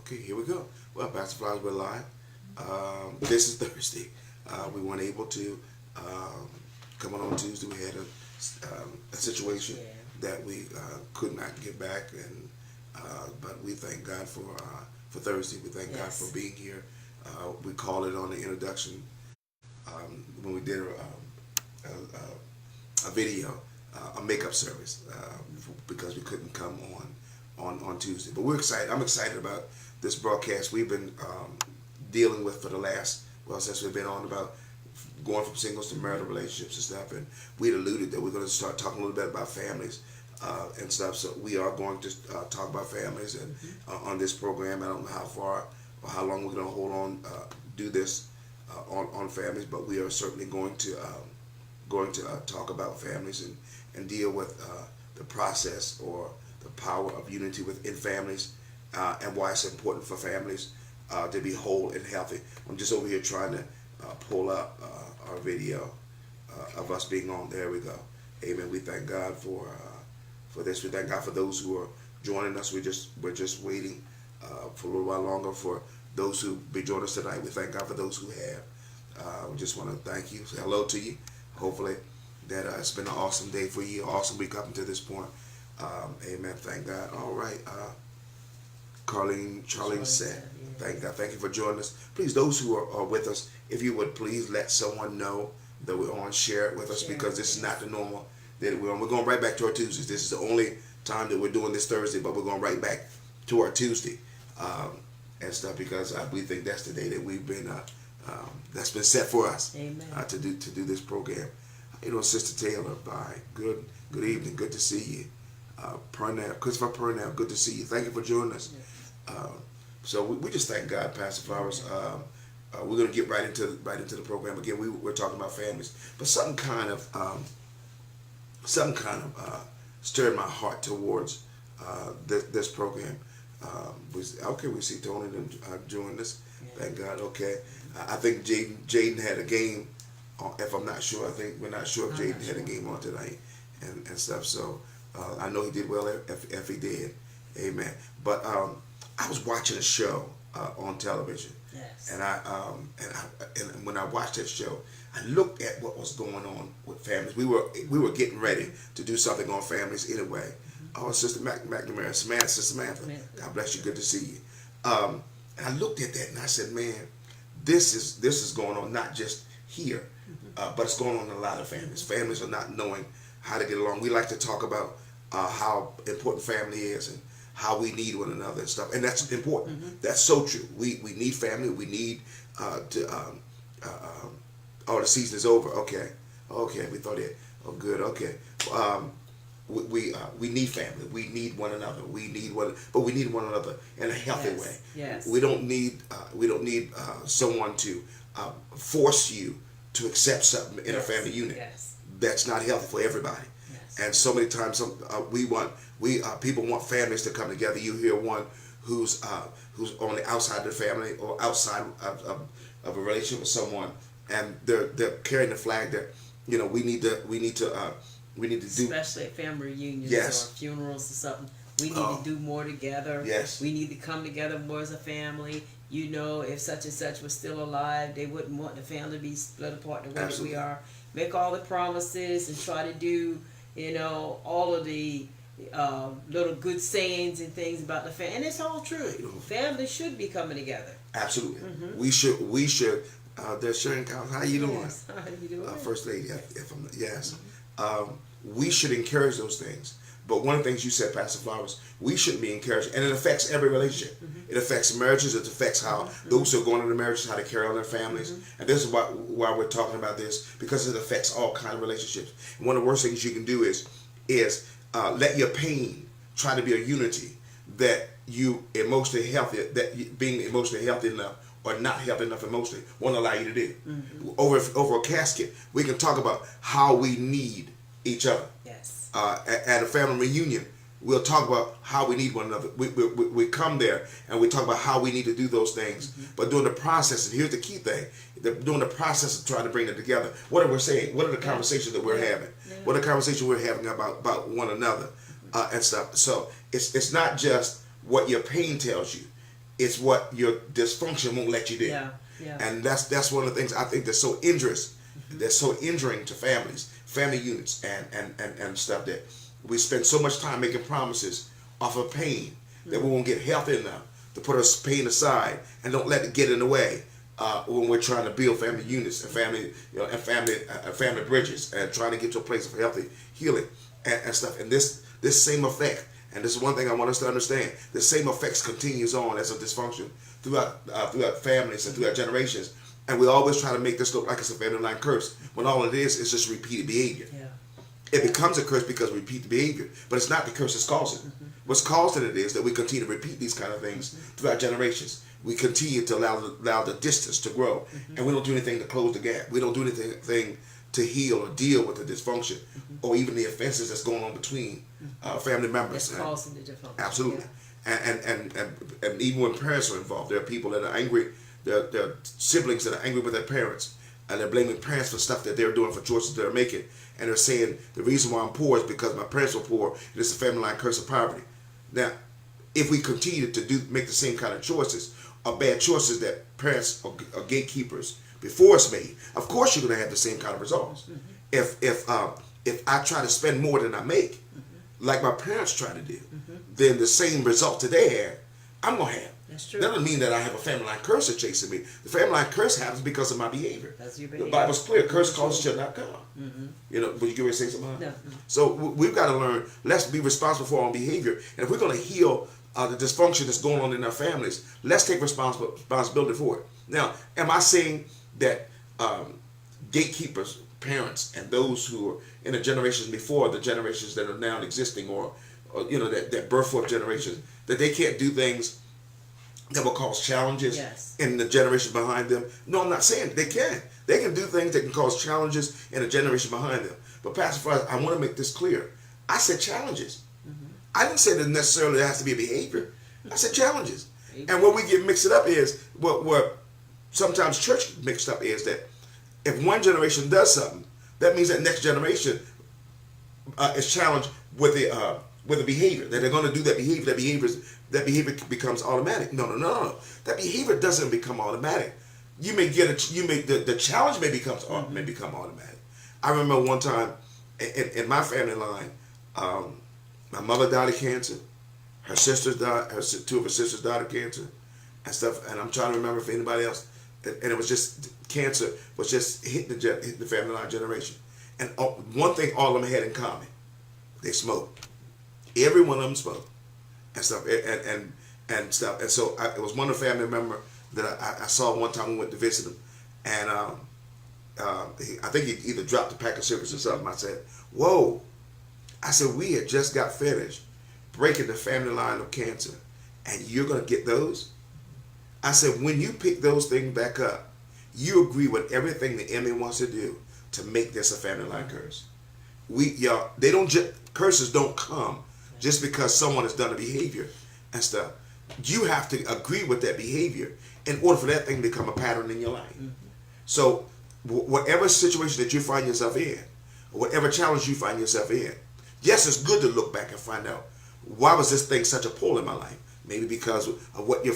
Okay, here we go. Well, Pastor Flowers, we're live. This is Thursday. We weren't able to come on Tuesday. We had a situation that we could not get back, and but we thank God for Thursday. We thank God for being here. We called it on the introduction when we did a video, a makeup service, because we couldn't come on Tuesday. But we're excited. I'm excited about this broadcast we've been dealing with for the last, since we've been on, about going from singles to marital relationships and stuff. And we'd alluded that we're going to start talking a little bit about families and stuff. So we are going to talk about families and on this program. I don't know how far or how long we're going to hold on, do this on families, but we are certainly going to talk about families and deal with the process or the power of unity within families, and why it's important for families to be whole and healthy. I'm just over here trying to pull up our video of us being on. There we go. Amen. We thank God for this. We thank God for those who are joining us. We're just waiting for a little while longer for those who be joining us tonight. We thank God for those who have. We just want to thank you. Say hello to you. Hopefully that it's been an awesome day for you, awesome week up until this point. Amen. Thank God. All right. Charlene said, thank God. Thank you for joining us. Please, those who are with us, if you would please let someone know that we're on. Share it with us, because this is not the normal that we're on. We're going right back to our Tuesdays. This is the only time that we're doing this Thursday, but we're going right back to our Tuesday and stuff, because we think that's the day that we've been that's been set for us to do this program. Sister Taylor, bye. Good evening. Good to see you. Christopher Purnell, good to see you. Thank you for joining us. So we just thank God, Pastor Flowers. We're going to get right into the program again. We're talking about families, but something kind of stirred my heart towards this program. We see Tony joining us. Thank God. Okay, I think Jaden had a game. If I'm not sure, we're not sure if Jaden had a game on tonight and stuff. So I know he did well if he did. Amen. But I was watching a show on television, and and when I watched that show, I looked at what was going on with families. We were getting ready to do something on families anyway. Oh, Sister McNamara, Sister Samantha, God bless you. Good to see you. And I looked at that and I said, man, this is going on not just here, but it's going on in a lot of families. Families are not knowing how to get along. We like to talk about how important family is and how we need one another and stuff, and that's important. That's so true. We need family. We need the season is over. Okay, we thought it. Oh, good. Okay. We need family. We need one another. But we need one another in a healthy way. Yes. We don't need someone to force you to accept something in a family unit. That's not healthy for everybody. And so many times, people want families to come together. You hear one who's on the outside of the family or outside of a relationship with someone, and they're carrying the flag that we need to do, especially at family reunions or funerals or something. We need to do more together. Yes. We need to come together more as a family. If such and such was still alive, they wouldn't want the family to be split apart the way that we are. Make all the promises and try to do all of the little good sayings and things about the family, and it's all true. Families should be coming together. Absolutely. We should. There's Sharon Collins. How you doing? Yes. How you doing? First lady. We should encourage those things. But one of the things you said, Pastor Flowers, we shouldn't be encouraged, and it affects every relationship. It affects marriages. It affects how those who are going into marriages, how to carry on their families. And this is why we're talking about this, because it affects all kinds of relationships. And one of the worst things you can do is let your pain try to be a unity that you emotionally healthy, being emotionally healthy enough or not healthy enough emotionally won't allow you to do. Over a casket, we can talk about how we need each other. Yes. At a family reunion, we'll talk about how we need one another. We come there and we talk about how we need to do those things. But during the process, and here's the key thing, during the process of trying to bring it together, what are we saying? What are the conversations that we're having? What are the conversations we're having about one another and stuff? So it's not just what your pain tells you. It's what your dysfunction won't let you do. Yeah. Yeah. And that's one of the things I think that's so injurious, that's so injuring to families, family units, and stuff, that we spend so much time making promises off of pain that we won't get healthy enough to put our pain aside and don't let it get in the way when we're trying to build family units and family, family bridges, and trying to get to a place of healthy healing and stuff. And this same effect, and this is one thing I want us to understand, the same effects continues on as a dysfunction throughout families and throughout generations. And we always try to make this look like it's a family line curse, when all it is just repeated behavior. Yeah. It becomes a curse because we repeat the behavior, but it's not the curse that's causing it. What's causing it is that we continue to repeat these kind of things throughout generations. We continue to allow the distance to grow, and we don't do anything to close the gap. We don't do anything to heal or deal with the dysfunction or even the offenses that's going on between family members. That's causing the dysfunction. Absolutely. Yeah. And even when parents are involved, there are people that are angry. There are siblings that are angry with their parents, and they're blaming parents for stuff that they're doing, for choices they're making. And they're saying the reason why I'm poor is because my parents were poor, and it's a family line curse of poverty. Now, if we continue to make the same kind of choices, or bad choices that parents or gatekeepers before us made, of course you're going to have the same kind of results. If I try to spend more than I make, like my parents try to do, then the same result that they had, I'm going to have. That's true. That doesn't mean that I have a family line curse that's chasing me. The family line curse happens because of my behavior. That's your behavior. The Bible's clear: curse causes shall not come. You know, but you get ready to say something? No. So we've got to learn. Let's be responsible for our own behavior, and if we're going to heal the dysfunction that's going on in our families, let's take responsibility for it. Now, am I saying that gatekeepers, parents, and those who are in the generations before, the generations that are now existing, or that birth forth generations, that they can't do things that will cause challenges in the generation behind them? No, I'm not saying they can. They can do things that can cause challenges in the generation behind them. But Pastor Fries, I want to make this clear. I said challenges. I didn't say that necessarily there has to be a behavior. I said challenges. And what we get mixed up is, what sometimes church mixed up is, that if one generation does something, that means that next generation is challenged with the behavior, that they're going to do that behavior. That behavior becomes automatic. No. That behavior doesn't become automatic. You may get the challenge may become automatic. I remember one time in my family line, my mother died of cancer. Her sisters died. Two of her sisters died of cancer and stuff. And I'm trying to remember if anybody else. And it was just cancer was just hitting the family line generation. And one thing all of them had in common: they smoked. Every one of them smoked and stuff, and stuff. And so it was one of the family member that I saw one time. We went to visit him, and I think he either dropped a pack of cigarettes or something. I said, "Whoa!" I said, "We had just got finished breaking the family line of cancer, and you're gonna get those?" I said, "When you pick those things back up, you agree with everything the enemy wants to do to make this a family line curse. Curses don't come just because someone has done a behavior and stuff. You have to agree with that behavior in order for that thing to become a pattern in your life. So whatever situation that you find yourself in, or whatever challenge you find yourself in, yes, it's good to look back and find out, why was this thing such a pull in my life? Maybe because of what your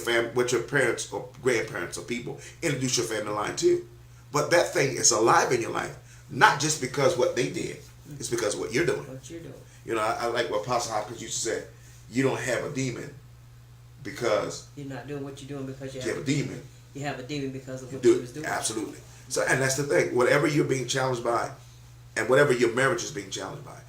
parents or grandparents or people introduced your family line to. But that thing is alive in your life, not just because what they did. It's because of what you're doing. What you're doing. You know, I like what Apostle Hopkins used to say: you don't have a demon because you're not doing what you're doing because you have a demon. You have a demon because of what you was doing. Absolutely. So, and that's the thing. Whatever you're being challenged by, and whatever your marriage is being challenged by,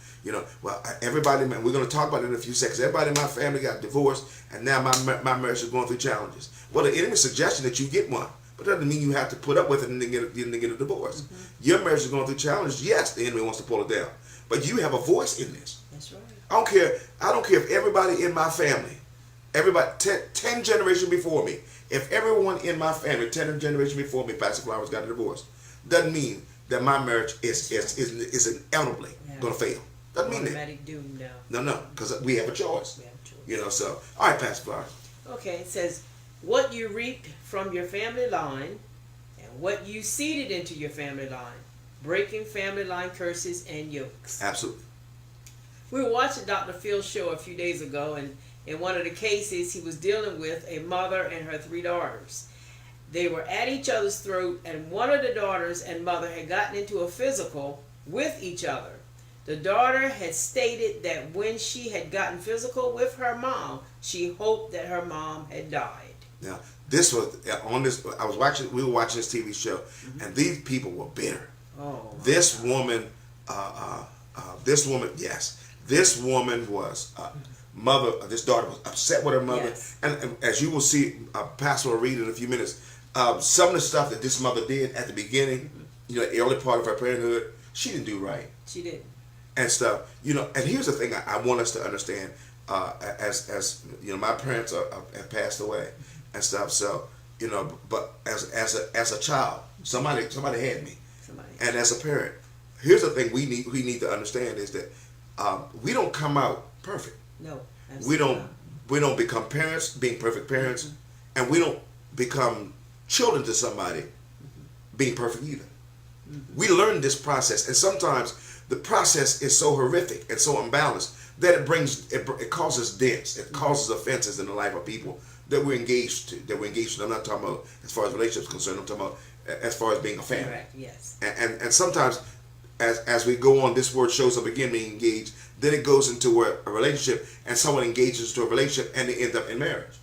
everybody, man, we're going to talk about it in a few seconds. Everybody in my family got divorced, and now my marriage is going through challenges. Well, the enemy's suggesting that you get one, but that doesn't mean you have to put up with it and then get a divorce. Your marriage is going through challenges. Yes, the enemy wants to pull it down, but you have a voice in this. That's right. I don't care if everybody in my family, 10 generations before me, if everyone in my family, 10 generations before me, Pastor Flowers got a divorce, doesn't mean that my marriage is inevitably going to fail. Doesn't mean that. Automatic doom now. No, because we have a choice. We have a choice. So, all right, Pastor Flowers. Okay, it says, what you reaped from your family line and what you seeded into your family line, breaking family line curses and yokes. Absolutely. We were watching Dr. Phil's show a few days ago, and In one of the cases, he was dealing with a mother and her 3 daughters. They were at each other's throat, and one of the daughters and mother had gotten into a physical with each other. The daughter had stated that when she had gotten physical with her mom, she hoped that her mom had died. Now, this was on this. We were watching this TV show, and these people were bitter. Oh. This woman, yes, this woman was mother. This daughter was upset with her mother, Yes. and as you will see, Pastor will read in a few minutes. Some of the stuff that this mother did at the beginning, the early part of her parenthood, she didn't do right. She didn't. And stuff, and here's the thing I want us to understand, as my parents have passed away and stuff, so, but as a child, somebody had me. And as a parent, here's the thing we need to understand is that we don't come out perfect. No. We don't become parents, being perfect parents, and we don't become children to somebody being perfect either. We learn this process, and sometimes the process is so horrific and so unbalanced that it causes dents, it causes offenses in the life of people that we're engaged in. I'm not talking about as far as relationships concerned. I'm talking about as far as being a family. Correct. Yes. And sometimes as we go on, this word shows up again, being engaged. Then it goes into a relationship, and someone engages to a relationship, and they end up in marriage.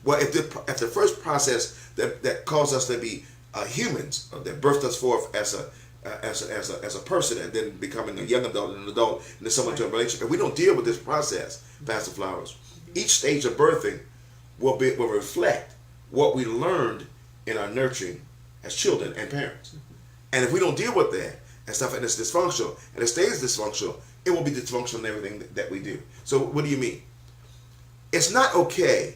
Well, if the first process that caused us to be humans, that birthed us forth as a person, and then becoming a young adult and an adult, and then someone to a relationship, if we don't deal with this process, Pastor Flowers, each stage of birthing will reflect what we learned in our nurturing as children and parents. And if we don't deal with that and stuff, and it's dysfunctional, and it stays dysfunctional, it will be dysfunctional in everything that we do. So what do you mean? It's not okay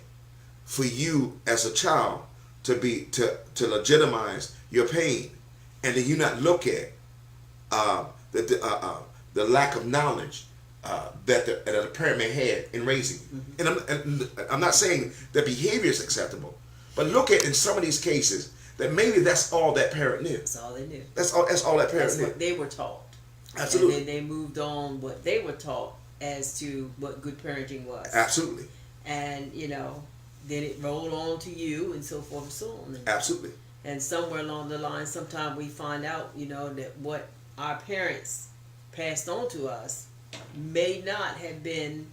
for you as a child to legitimize your pain, and then you not look at the lack of knowledge that a parent may have in raising you. And I'm not saying that behavior is acceptable, but look at in some of these cases that maybe that's all that parent knew. That's all they knew. That's all that parent That's knew. what they were taught. Absolutely. And then they moved on what they were taught as to what good parenting was. Absolutely. And then it rolled on to you, and so forth and so on. Absolutely. And somewhere along the line, sometimes we find out, that what our parents passed on to us may not have been,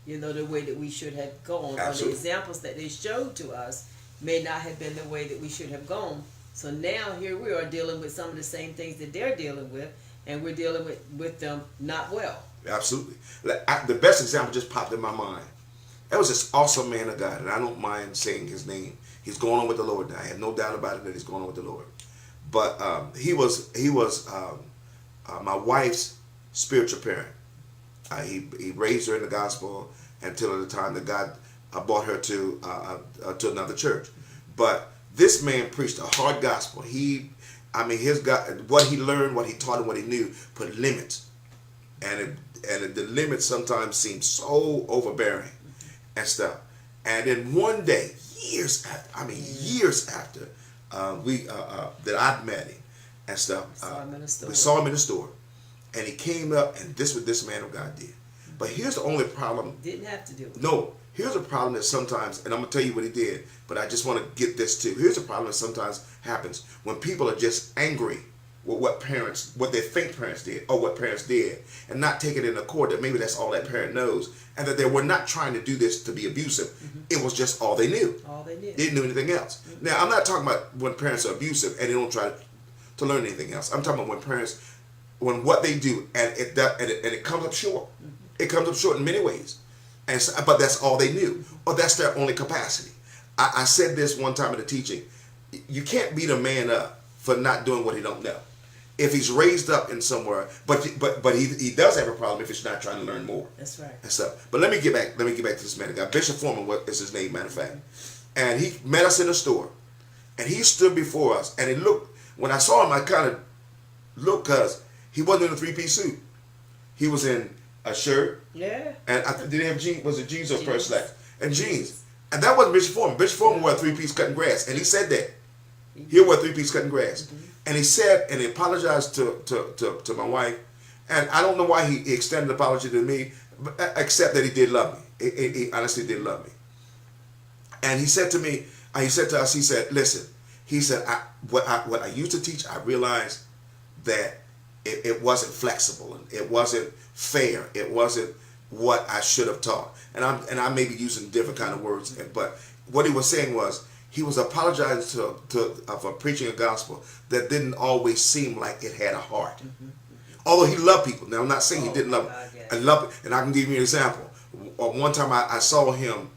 the way that we should have gone. Absolutely. Or the examples that they showed to us may not have been the way that we should have gone. So now here we are dealing with some of the same things that they're dealing with, and we're dealing with them not well. Absolutely. The best example just popped in my mind. That was this awesome man of God, and I don't mind saying his name. He's going on with the Lord now. I have no doubt about it that he's going on with the Lord. But he was my wife's spiritual parent. He raised her in the gospel until the time that God brought her to another church. But this man preached a hard gospel. His God, what he learned, what he taught, and what he knew put limits, and the limits sometimes seem so overbearing and stuff. And then one day, years after that I'd met him and stuff, we saw him in the store, and he came up, and this is what this man of God did. But here's the only problem. Didn't have to do it. No, here's a problem that sometimes, and I'm gonna tell you what he did, but I just want to get this too. Here's a problem that sometimes happens when people are just angry with what they think parents did or what parents did, and not take it in accord that maybe that's all that parent knows, and that they were not trying to do this to be abusive. It was just all they knew. All they knew. They didn't know anything else. Now, I'm not talking about when parents are abusive and they don't try to learn anything else. I'm talking about when what they do and it comes up short. It comes up short in many ways, but that's all they knew, or that's their only capacity. I said this one time in a teaching: you can't beat a man up for not doing what he don't know. If he's raised up in somewhere, but he does have a problem if he's not trying to learn more. That's right. And stuff. But let me get back to this man. Bishop Foreman, what is his name, matter of fact. And he met us in the store, and he stood before us, and he looked. When I saw him, I kind of looked, because he wasn't in a three-piece suit. He was in a shirt. Yeah. And did he have jeans? Was it jeans or pair of slacks? And jeans. And that wasn't Bishop Foreman. Bishop Foreman wore a three-piece cutting grass, and he said that. He wore a three-piece cutting grass. And he said, and he apologized to my wife, and I don't know why he extended an apology to me, except that he did love me. He honestly did love me. And he said to me, he said to us, he said, listen, he said, what I used to teach, I realized that it wasn't flexible, and it wasn't fair, it wasn't what I should have taught. And I may be using different kind of words, but what he was saying was, he was apologizing for preaching a gospel that didn't always seem like it had a heart. Although he loved people. Now, I'm not saying he didn't love them. I love it. And I can give you an example. One time I saw him,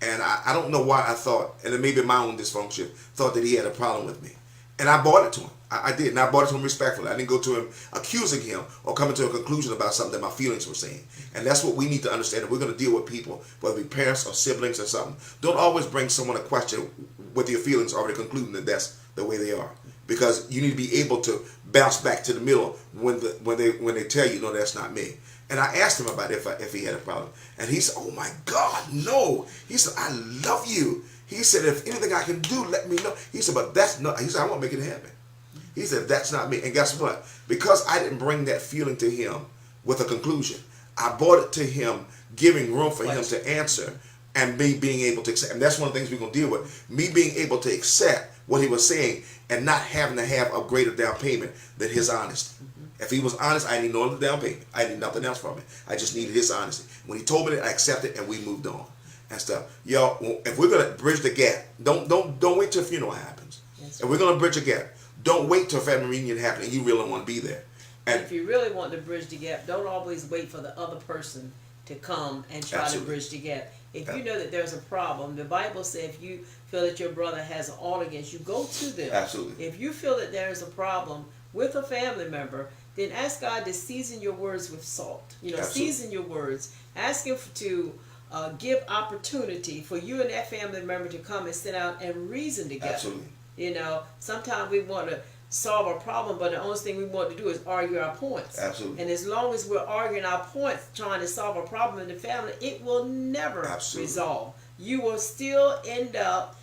and I don't know why I thought, and it may be my own dysfunction, thought that he had a problem with me. And I brought it to him. I did. And I brought it to him respectfully. I didn't go to him accusing him or coming to a conclusion about something that my feelings were saying. And that's what we need to understand. If we're going to deal with people, whether it be parents or siblings or something, don't always bring someone a question with your feelings already concluding that that's the way they are. Because you need to be able to bounce back to the middle when they tell you, no, that's not me. And I asked him about if he had a problem. And he said, oh my God, no. He said, I love you. He said, if anything I can do, let me know. He said, but that's not, he said, I won't make it happen. He said, that's not me. And guess what? Because I didn't bring that feeling to him with a conclusion, I brought it to him, giving room for him to answer and me being able to accept. And that's one of the things we're going to deal with. Me being able to accept what he was saying and not having to have a greater down payment than his honesty. If he was honest, I didn't need no other down payment. I need nothing else from him. I just needed his honesty. When he told me that, I accepted and we moved on and stuff. Y'all, if we're going to bridge the gap, don't wait till a funeral happens. If we're going to bridge a gap, don't wait till a family reunion happens and you really want to be there. And if you really want to bridge the gap, don't always wait for the other person to come and try to bridge the gap. If you know that there's a problem, the Bible says if you feel that your brother has an ought against you, go to them. Absolutely. If you feel that there's a problem with a family member, then ask God to season your words with salt. Season your words. Ask Him to give opportunity for you and that family member to come and sit down and reason together. Absolutely. Sometimes we want to solve a problem, but the only thing we want to do is argue our points. Absolutely. And as long as we're arguing our points, trying to solve a problem in the family, it will never resolve. You will still end up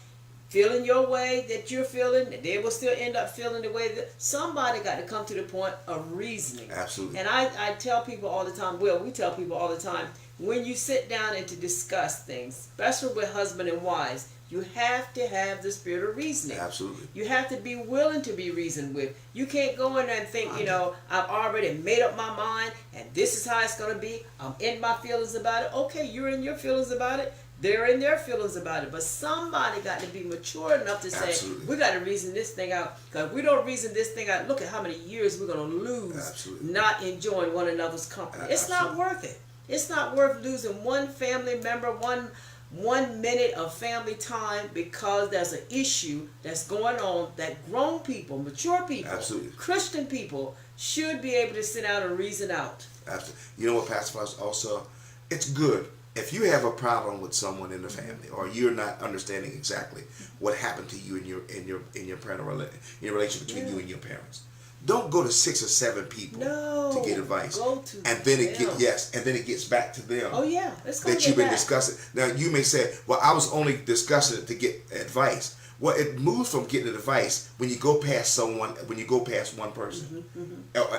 feeling your way that you're feeling. They will still end up feeling the way that somebody got to come to the point of reasoning. Absolutely. And I tell people all the time, we tell people all the time, when you sit down and to discuss things, especially with husband and wives, you have to have the spirit of reasoning. Absolutely. You have to be willing to be reasoned with. You can't go in there and think, I've already made up my mind and this is how it's going to be. I'm in my feelings about it. Okay, you're in your feelings about it. They're in their feelings about it. But somebody got to be mature enough to say, we got to reason this thing out. Because if we don't reason this thing out, look at how many years we're going to lose not enjoying one another's company. It's not worth it. It's not worth losing one family member, one minute of family time because there's an issue that's going on that grown people, mature people, Christian people should be able to sit down and reason out. Absolutely. You know what, Pastor Faust, also, it's good if you have a problem with someone in the family or you're not understanding exactly what happened to you in your parental relationship between you and your parents. Don't go to 6 or 7 people to get advice. Go to and then it gets back to them. Oh yeah, let's go. That you've been discussing. Now you may say, well, I was only discussing it to get advice. Well, it moves from getting advice when you go past one person.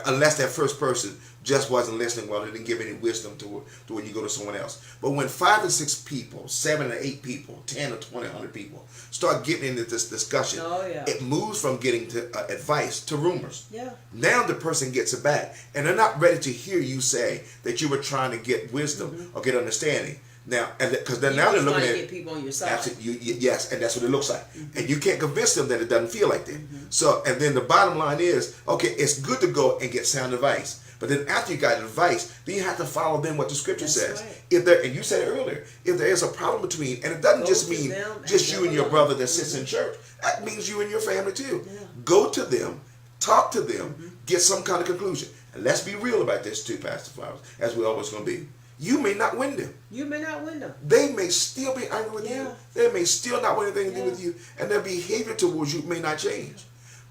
Unless that first person just wasn't listening well, they didn't give any wisdom to when you go to someone else. But when 5 or 6 people, 7 or 8 people, 10 or 20, 100 people start getting into this discussion, it moves from getting to advice to rumors. Now the person gets it back, and they're not ready to hear you say that you were trying to get wisdom or get understanding. Now, because now they're looking at get people on your side. Absolutely, yes, and that's what it looks like. And you can't convince them that it doesn't feel like that. So, and then the bottom line is, okay, it's good to go and get sound advice. But then after you got advice, then you have to follow then what the scripture says. If there, and you said it earlier, if there is a problem between, and it doesn't just mean just you and your brother that sits in church. That means you and your family too. Go to them, talk to them, get some kind of conclusion. And let's be real about this too, Pastor Flowers, as we're always going to be. You may not win them. You may not win them. They may still be angry with you. They may still not want anything to do with you. And their behavior towards you may not change.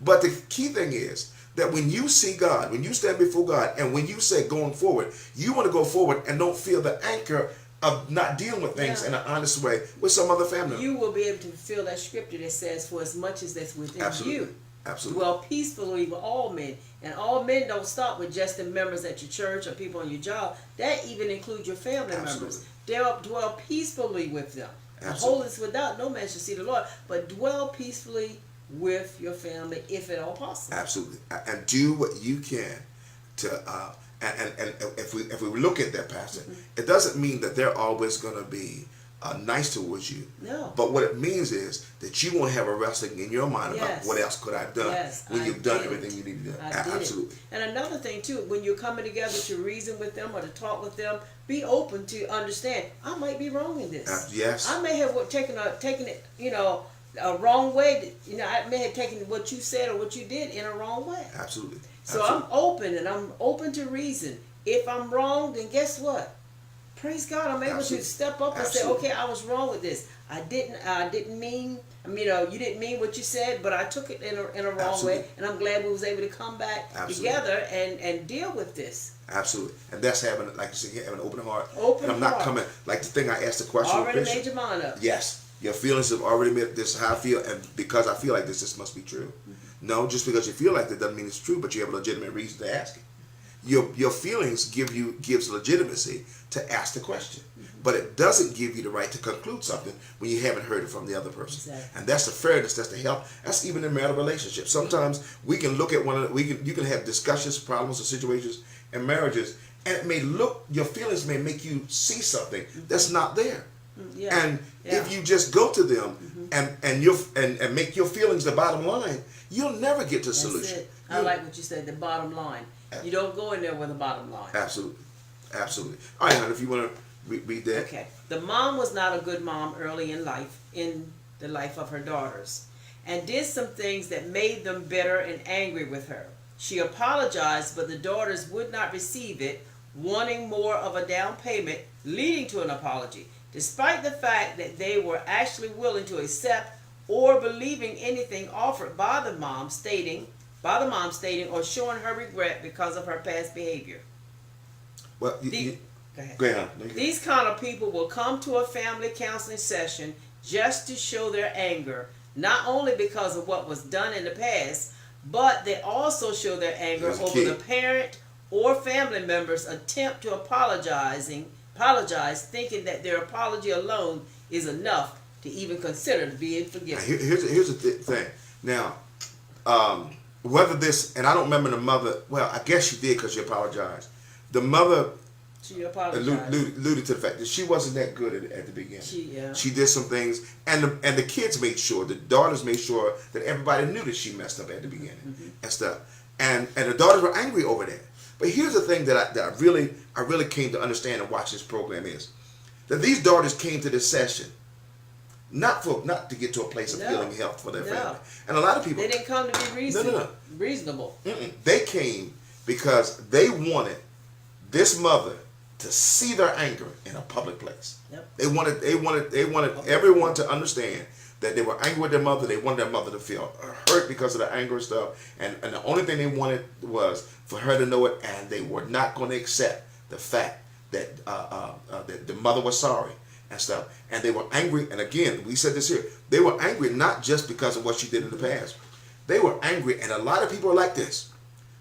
But the key thing is that when you see God, when you stand before God, and when you say going forward, you want to go forward and don't feel the anchor of not dealing with things in an honest way with some other family member. You will be able to fulfill that scripture that says, for as much as that's within you. Absolutely. Dwell peacefully with all men. And all men don't stop with just the members at your church or people on your job. That even includes your family members. dwell peacefully with them. Holiness without no man shall see the Lord, but dwell peacefully with your family if at all possible. Absolutely, and do what you can to. And if we look at that, Pastor, it doesn't mean that they're always going to be nice towards you. No. But what it means is that you won't have a wrestling in your mind about what else could I have done when you've done everything you need to do. Absolutely. And another thing too, when you're coming together to reason with them or to talk with them, be open to understand. I might be wrong in this. Yes. I may have taken it, a wrong way. I may have taken what you said or what you did in a wrong way. Absolutely. So I'm open, and I'm open to reason. If I'm wrong, then guess what? Praise God, I'm able to step up and say, okay, I was wrong with this. I didn't mean, you didn't mean what you said, but I took it in a wrong way, and I'm glad we was able to come back together and deal with this. Absolutely. And that's having, like you said, having an open heart. Open and I'm not coming, like the thing I asked the question. Already made your mind up. Yes. Your feelings have already made this is how I feel, and because I feel like this must be true. No, just because you feel like that doesn't mean it's true, but you have a legitimate reason to ask it. Your feelings gives legitimacy to ask the question, but it doesn't give you the right to conclude something when you haven't heard it from the other person. Exactly. And that's the fairness, that's the help. That's even in marital relationships. Sometimes we can look at one another. You can have discussions, problems, or situations in marriages, and it may look, your feelings may make you see something that's not there. And if you just go to them and make your feelings the bottom line, you'll never get to a solution. I like what you said, the bottom line. You don't go in there with a bottom line. Absolutely. Absolutely. All right, honey, if you want to read that. Okay. The mom was not a good mom early in the life of her daughters, and did some things that made them bitter and angry with her. She apologized, but the daughters would not receive it, wanting more of a down payment, leading to an apology, despite the fact that they were actually willing to accept or believing anything offered by the mom stating or showing her regret because of her past behavior. Well, go ahead. These kind of people will come to a family counseling session just to show their anger, not only because of what was done in the past, but they also show their anger over the parent or family member's attempt to apologize, thinking that their apology alone is enough to even consider being forgiven. Here's the thing. Now, whether this, and I don't remember the mother, well, I guess she did because she apologized. The mother alluded to the fact that she wasn't that good at the beginning. She did some things, and the kids made sure, the daughters made sure that everybody knew that she messed up at the beginning and stuff. And the daughters were angry over that. But here's the thing that I really came to understand and watch this program is that these daughters came to this session not to get to a place of feeling help for their family. And a lot of people, they didn't come to be reasonable. They came because they wanted this mother to see their anger in a public place. They wanted everyone to understand that they were angry with their mother. They wanted their mother to feel hurt because of the anger and stuff. And the only thing they wanted was for her to know it, and they were not going to accept the fact that that the mother was sorry and stuff. And they were angry, and again, we said this here, they were angry not just because of what she did in the past. They were angry, and a lot of people are like this.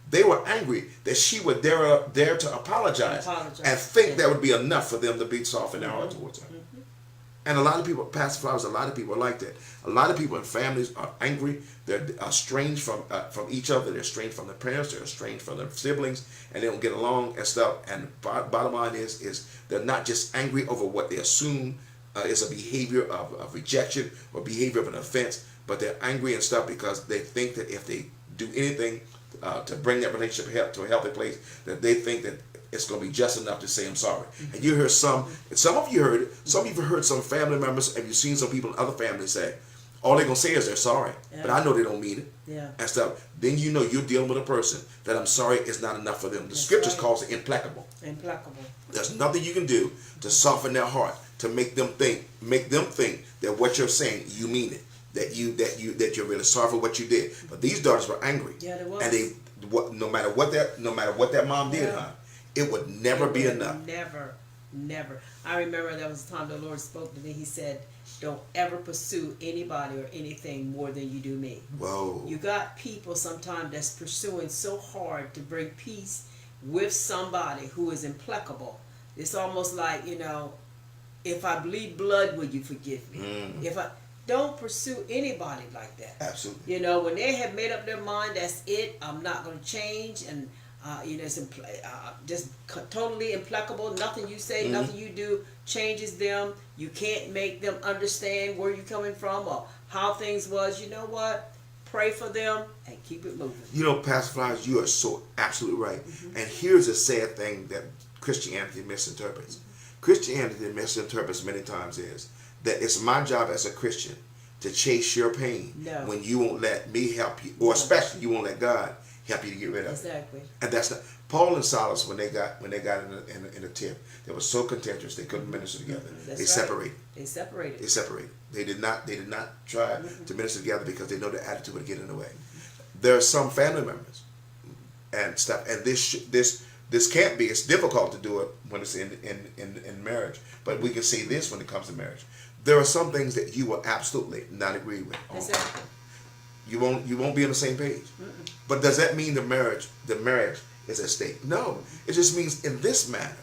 They were angry that she would dare to apologize and think that would be enough for them to be soft in their heart towards her. And a lot of people, Pastor Flowers, a lot of people are like that. A lot of people in families are angry. They're estranged from each other. They're estranged from their parents. They're estranged from their siblings, and they don't get along and stuff. And bottom line is they're not just angry over what they assume is a behavior of rejection or behavior of an offense, but they're angry and stuff because they think that if they do anything to bring that relationship to a healthy place, that they think that it's going to be just enough to say I'm sorry. And you hear some of you heard it, some of you heard some family members, and you've seen some people in other families say, all they're going to say is they're sorry. But I know they don't mean it. And stuff. Then you know you're dealing with a person that I'm sorry is not enough for them. The scriptures calls it implacable. There's nothing you can do to soften their heart, to make them think that what you're saying, you mean it. That you're really sorry for what you did. But these daughters were angry. And no matter what that mom did, it would never be enough. Never. I remember there was a time the Lord spoke to me. He said, don't ever pursue anybody or anything more than you do me. Whoa. You got people sometimes that's pursuing so hard to bring peace with somebody who is implacable. It's almost like, if I bleed blood, will you forgive me? If I don't pursue anybody like that. Absolutely. You know, when they have made up their mind, that's it. I'm not going to change, and you know, it's just totally implacable. Nothing you say, nothing you do changes them. You can't make them understand where you're coming from or how things was. You know what? Pray for them and keep it moving. You know, Pastor Flowers, you are so absolutely right. And here's a sad thing that Christianity misinterprets. Christianity misinterprets many times is that it's my job as a Christian to chase your pain when you won't let me help you, or especially you won't let God help you to get rid of it. Exactly. And that's not Paul and Silas when they got in a tip. They were so contentious they couldn't minister together. They separated. They did not try to minister together because they know the attitude would get in the way. There are some family members and stuff, and this can't be. It's difficult to do it when it's in marriage, but we can see this when it comes to marriage. There are some things that you will absolutely not agree with. Exactly. You won't be on the same page. But does that mean the marriage is at stake? No. It just means in this matter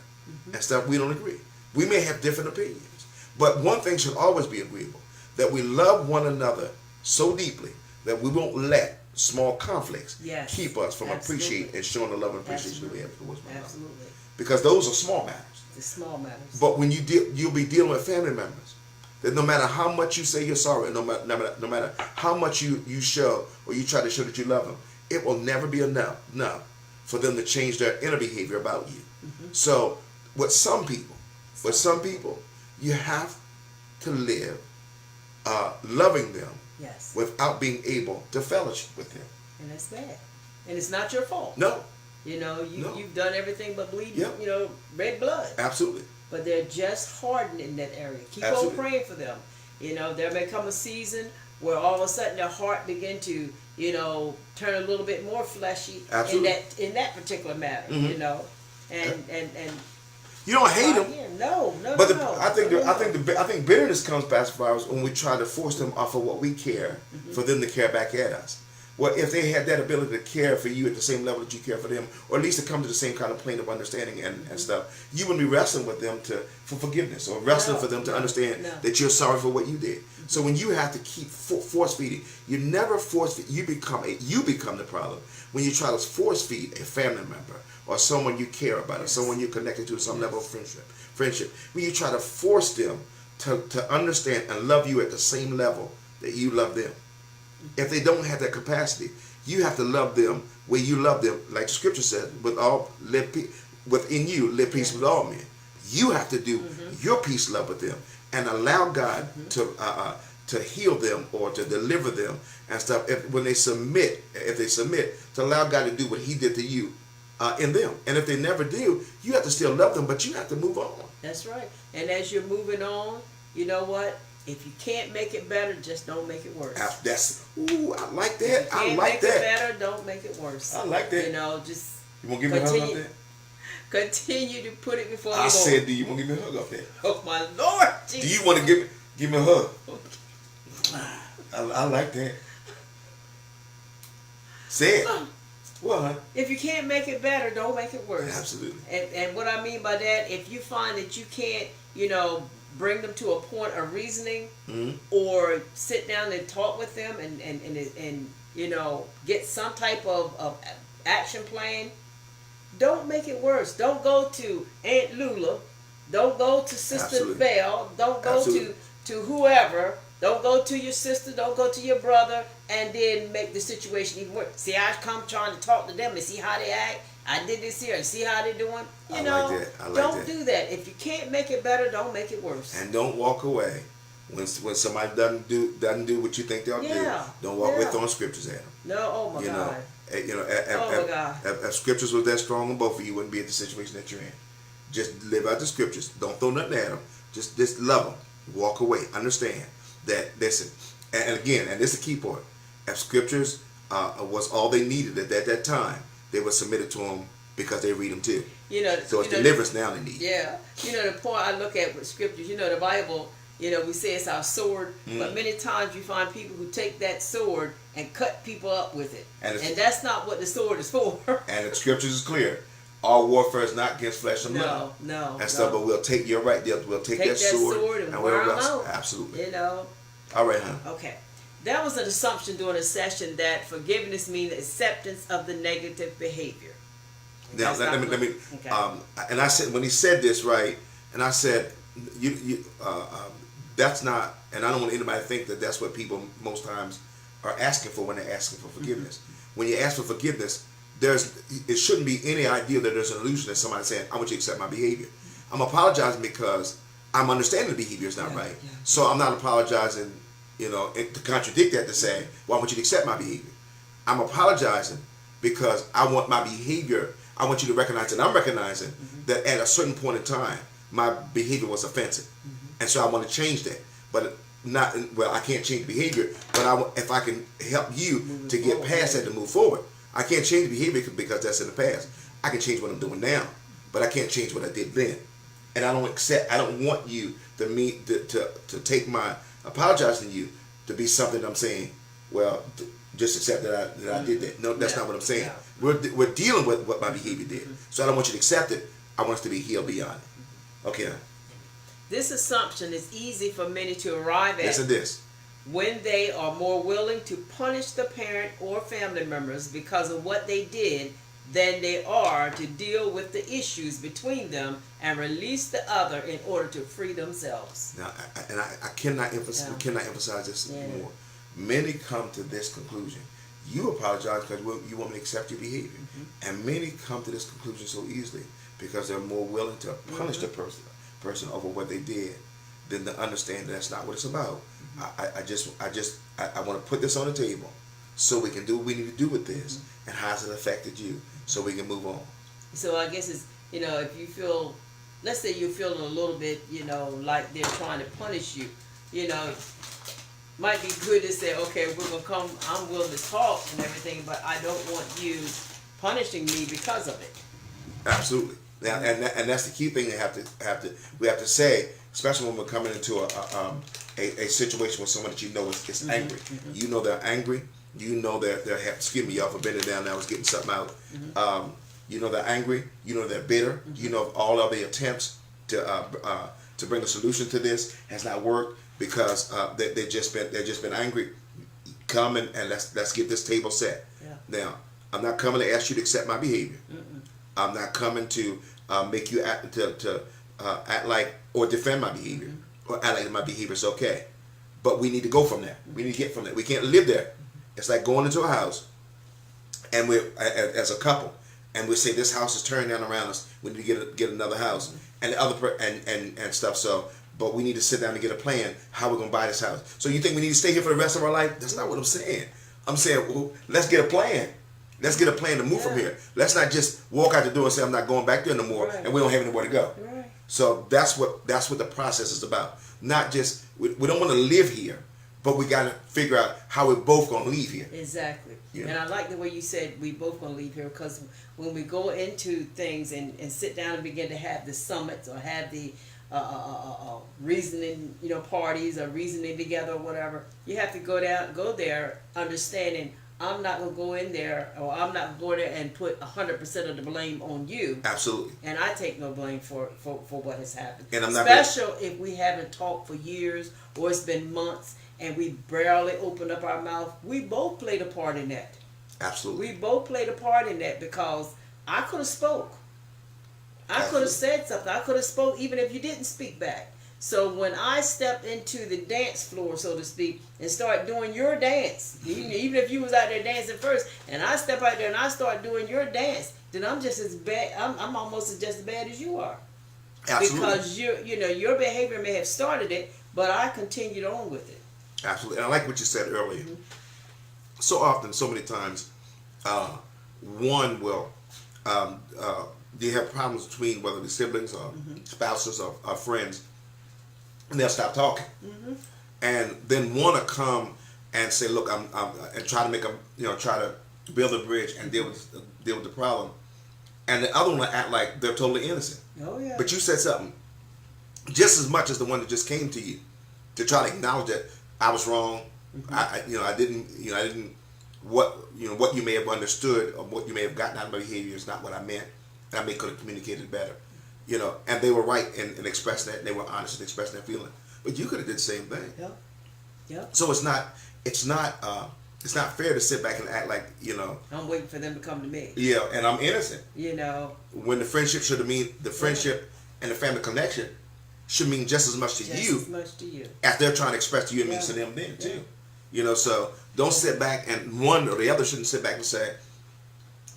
and stuff we don't agree. We may have different opinions, but one thing should always be agreeable: that we love one another so deeply that we won't let small conflicts keep us from appreciating and showing the love and appreciation that we have towards one another. Absolutely. Because those are small matters. The small matters. But when you'll be dealing with family members, that no matter how much you say you're sorry, no matter how much you show or you try to show that you love them, it will never be enough for them to change their inner behavior about you. So with some people, you have to live loving them without being able to fellowship with them. And that's bad. And it's not your fault. No. You know, you've done everything but bleed, you know, red blood. Absolutely. But they're just hardened in that area. Keep on praying for them. You know, there may come a season where all of a sudden their heart begin to, you know, turn a little bit more fleshy in that particular matter. You know, and you don't hate them. No. But I think bitterness comes past flowers when we try to force them off of what we care for them to care back at us. Well, if they had that ability to care for you at the same level that you care for them, or at least to come to the same kind of plane of understanding and stuff, you wouldn't be wrestling with them for forgiveness, or wrestling for them to understand that you're sorry for what you did. So when you have to keep force feeding, you never force feed. You become the problem when you try to force feed a family member or someone you care about, or someone you're connected to some level of friendship. When you try to force them to understand and love you at the same level that you love them. If they don't have that capacity, you have to love them where you love them, like the scripture says, within you live peace with all men. You have to do your peace love with them and allow God to heal them or to deliver them and stuff. If they submit, to allow God to do what He did to you in them. And if they never do, you have to still love them, but you have to move on. That's right. And as you're moving on, you know what? If you can't make it better, just don't make it worse. I like that. If you can't make it better, don't make it worse. I like that. You know, just you want to give me a hug off that? Continue to put it before the Lord. I said, do you want to give me a hug off that? Oh my Lord, Jesus. Do you want to give me a hug? I like that. Say it. What? If you can't make it better, don't make it worse. Absolutely. And what I mean by that, if you find that you can't, you know, bring them to a point of reasoning, or sit down and talk with them and you know, get some type of action plan, don't make it worse. Don't go to Aunt Lula. Don't go to Sister Belle. Don't go to whoever. Don't go to your sister. Don't go to your brother, and then make the situation even worse. See, I come trying to talk to them and see how they act. I did this here and see how they're doing. You know, don't do that. If you can't make it better, don't make it worse. And don't walk away when somebody doesn't do what you think they'll do. Don't walk away throwing scriptures at them. No, oh my God. If scriptures was that strong on both of you, wouldn't be in the situation that you're in. Just live out the scriptures. Don't throw nothing at them. Just love them. Walk away. Understand that. Listen. And again, and this is the key part. If scriptures was all they needed at that time, they were submitted to them because they read them too. You know, so it's deliverance now they need. Yeah. You know, the point I look at with scriptures, you know, the Bible, you know, we say it's our sword, but many times you find people who take that sword and cut people up with it. And that's not what the sword is for. And the scriptures is clear. our warfare is not against flesh and blood. No. And stuff, but we'll take, you're right, we'll take that sword and we'll wear them wrestle. out. Absolutely. You know. All right, huh? Okay. That was an assumption during a session that forgiveness means acceptance of the negative behavior. Now, let me. Okay. And I said, when he said this, right, and I said, that's not, and I don't want anybody to think that that's what people most times are asking for when they're asking for forgiveness. When you ask for forgiveness, it shouldn't be any idea that there's an illusion that somebody's saying, I want you to accept my behavior. I'm apologizing because I'm understanding the behavior is not right. Yeah. So I'm not apologizing, to contradict that, to say, well, I want you to accept my behavior. I'm apologizing because I want my behavior, I want you to recognize, and I'm recognizing that at a certain point in time, my behavior was offensive. And so I want to change that. But I can't change the behavior, but if I can help you to get past that, to move forward. I can't change the behavior because that's in the past. I can change what I'm doing now, but I can't change what I did then. And I don't want you to take my apologizing to you to be something I'm saying, well, just accept that I did that. No, that's not what I'm saying. Yeah. We're dealing with what my behavior did. So I don't want you to accept it. I want us to be healed beyond it. Okay. This assumption is easy for many to arrive at. Yes, it is. When they are more willing to punish the parent or family members because of what they did than they are to deal with the issues between them and release the other in order to free themselves. Now, I cannot emphasize this more. Many come to this conclusion. You apologize because you want me to accept your behavior. And many come to this conclusion so easily because they're more willing to punish the person over what they did than to understand that that's not what it's about. I want to put this on the table so we can do what we need to do with this, and how has it affected you, so we can move on. So I guess it's, if you feel, let's say you're feeling a little bit, like they're trying to punish you, might be good to say, okay, we're gonna come, I'm willing to talk and everything, but I don't want you punishing me because of it. Absolutely. Now, and that's the key thing we have to say, especially when we're coming into a situation with someone that is angry. You know they're angry. You know they're excuse me, y'all, for bending down now, I was getting something out. You know they're angry. You know they're bitter. You know all of the attempts to bring a solution to this has not worked because they've just been angry. Come and let's get this table set. Yeah. Now, I'm not coming to ask you to accept my behavior. I'm not coming to make you act like or defend my behavior or act like my behavior is okay. But we need to go from there. We need to get from there. We can't live there. It's like going into a house and we're as a couple and we say this house is turning down around us. We need to get another house and the other and stuff. So, but we need to sit down and get a plan how we're gonna buy this house. So you think we need to stay here for the rest of our life? That's not what I'm saying. I'm saying, well, let's get a plan. Let's get a plan to move from here. Let's not just walk out the door and say I'm not going back there no more, and we don't have anywhere to go. Right. So that's what the process is about. Not just we don't want to live here, but we got to figure out how we're both going to leave here. Exactly. Yeah. And I like the way you said we both going to leave here, because when we go into things and sit down and begin to have the summits or have the reasoning, parties or reasoning together or whatever, you have to go there understanding I'm not going to go in there, or I'm not going there and put 100% of the blame on you. Absolutely. And I take no blame for what has happened. And I'm not if we haven't talked for years or it's been months and we barely opened up our mouth. We both played a part in that. Absolutely. We both played a part in that because I could have spoke. I could have said something. I could have spoke even if you didn't speak back. So when I stepped into the dance floor, so to speak, and start doing your dance, even if you was out there dancing first, and I step out there and I start doing your dance, then I'm just as bad. I'm almost just as bad as you are. Absolutely. Because your behavior may have started it, but I continued on with it. Absolutely. And I like what you said earlier. So often, so many times, one will you have problems between whether the siblings or spouses or friends. And they'll stop talking, and then want to come and say, "Look, I'm," and try to make them, try to build a bridge and deal with the problem. And the other one will act like they're totally innocent. Oh yeah. But you said something just as much as the one that just came to you to try to acknowledge that I was wrong. I didn't. What you may have understood or what you may have gotten out of my behavior is not what I meant. and I may could have communicated better, you know. And they were right in expressing that. They were honest in expressing their feeling. But you could have did the same thing. Yep. Yep. So it's not fair to sit back and act like, you know, I'm waiting for them to come to me. yeah, and I'm innocent. You know, When the friendship should mean the friendship and the family connection should mean just as much to you as much to you as they're trying to express to you, it means to them then too. You know, so don't sit back, and one or the other shouldn't sit back and say,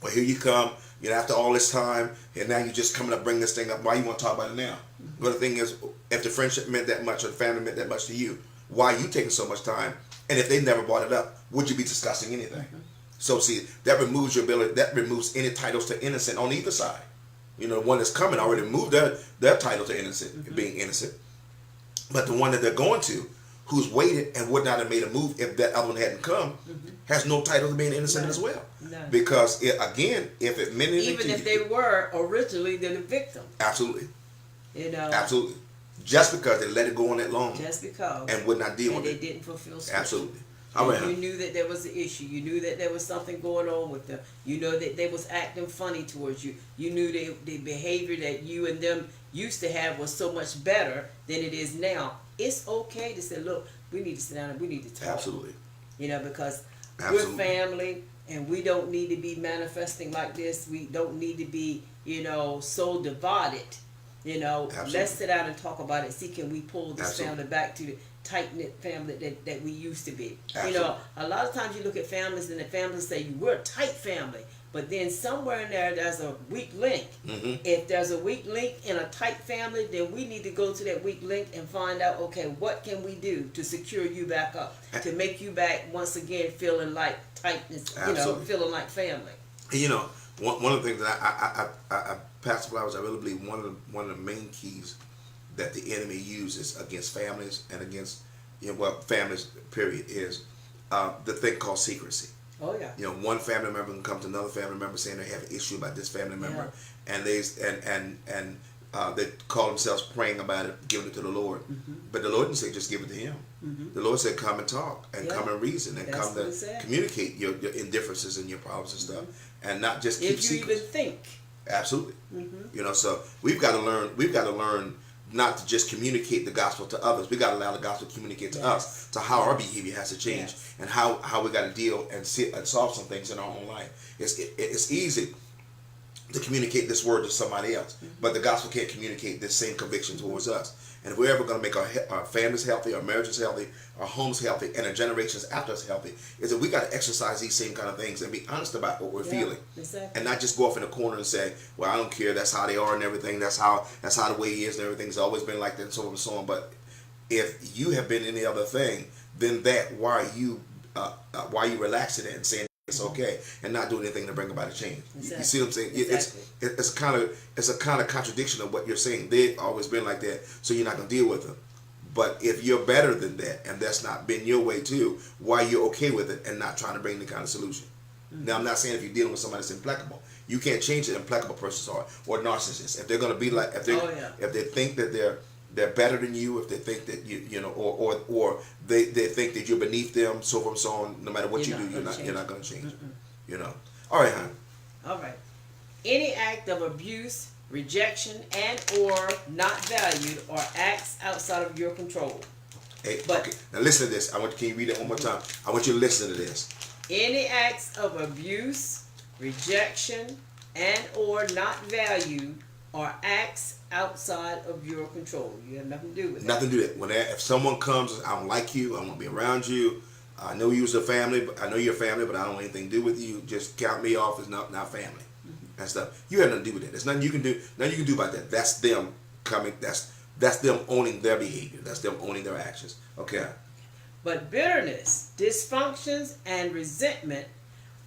well, here you come, you know, after all this time, and now you're just coming up bring this thing up. Why you want to talk about it now? But the thing is, if the friendship meant that much or the family meant that much to you, why are you taking so much time? And if they never brought it up, would you be discussing anything? So see, that removes your ability, that removes any titles to innocent on either side. You know, the one that's coming already removed their title to innocent, being innocent. But the one that they're going to, who's waited and would not have made a move if that other one hadn't come, has no title to being innocent as well. No. Because again, if it meant anything even to if you, they were originally the victim, absolutely, you know, absolutely, just because they let it go on that long, just because, and would not deal and with they it, didn't fulfill scripture. absolutely. And All right, you knew that there was an issue. You knew that there was something going on with them. You know that they was acting funny towards you. You knew the behavior that you and them used to have was so much better than it is now. It's okay to say, look, we need to sit down and we need to talk. absolutely. You know, because Absolutely. we're family and we don't need to be manifesting like this. We don't need to be, you know, so divided. You know, Absolutely. let's sit down and talk about it. See, can we pull this Absolutely. family back to the tight-knit family that we used to be? Absolutely. You know, a lot of times you look at families and the families say, we're a tight family. But then somewhere in there's a weak link. If there's a weak link in a tight family, then we need to go to that weak link and find out, okay, what can we do to secure you back up, to make you back once again feeling like tightness, you know, Absolutely. feeling like family. And, you know, one of the things that I Pastor Flowers, I really believe one of the main keys that the enemy uses against families and against, you know, well, families period, is the thing called secrecy. Oh yeah. You know, one family member can come to another family member saying they have an issue about this family member, and they call themselves praying about it, giving it to the Lord. But the Lord didn't say just give it to Him. The Lord said come and talk and come and reason and come to communicate your indifferences and your problems and stuff, and not just keep secrets. If you even think. Absolutely. You know, so we've got to learn not to just communicate the gospel to others. We got to allow the gospel to communicate to us, to how our behavior has to change, and how we got to deal and solve some things in our own life. It's easy to communicate this word to somebody else, but the gospel can't communicate this same conviction towards us. And if we're ever going to make our families healthy, our marriages healthy, our homes healthy, and our generations after us healthy, is that we got to exercise these same kind of things and be honest about what we're feeling, and not just go off in a corner and say, "Well, I don't care. That's how they are and everything. That's how the way he is and everything's always been like that and so on and so on." But if you have been any other thing, then why are you relaxing it and saying it's okay and not doing anything to bring about a change? You see what I'm saying? It's a kind of contradiction of what you're saying. They've always been like that, so you're not going to deal with them. But if you're better than that and that's not been your way too, why are you okay with it and not trying to bring the kind of solution? Now, I'm not saying if you're dealing with somebody that's implacable, you can't change an implacable person's heart or narcissists. If they're going to be like, if they think that they're better than you, if they think that you know, or they think that you're beneath them, so forth and so on. No matter what you do, you're not going to change. You know. All right, hon. All right. Any act of abuse, rejection, and or not valued are acts outside of your control. Hey, okay. Now listen to this. Can you read it one more time? I want you to listen to this. Any acts of abuse, rejection, and or not valued are acts outside of your control. You have nothing to do with it. Nothing to do with it. If someone comes, I don't like you, I don't want to be around you, I know you're a family, but I know you're family, but I don't want anything to do with you. Just count me off as not family and stuff. You have nothing to do with that. There's nothing you can do. Nothing you can do about that. That's them coming. That's them owning their behavior. That's them owning their actions. Okay. But bitterness, dysfunctions, and resentment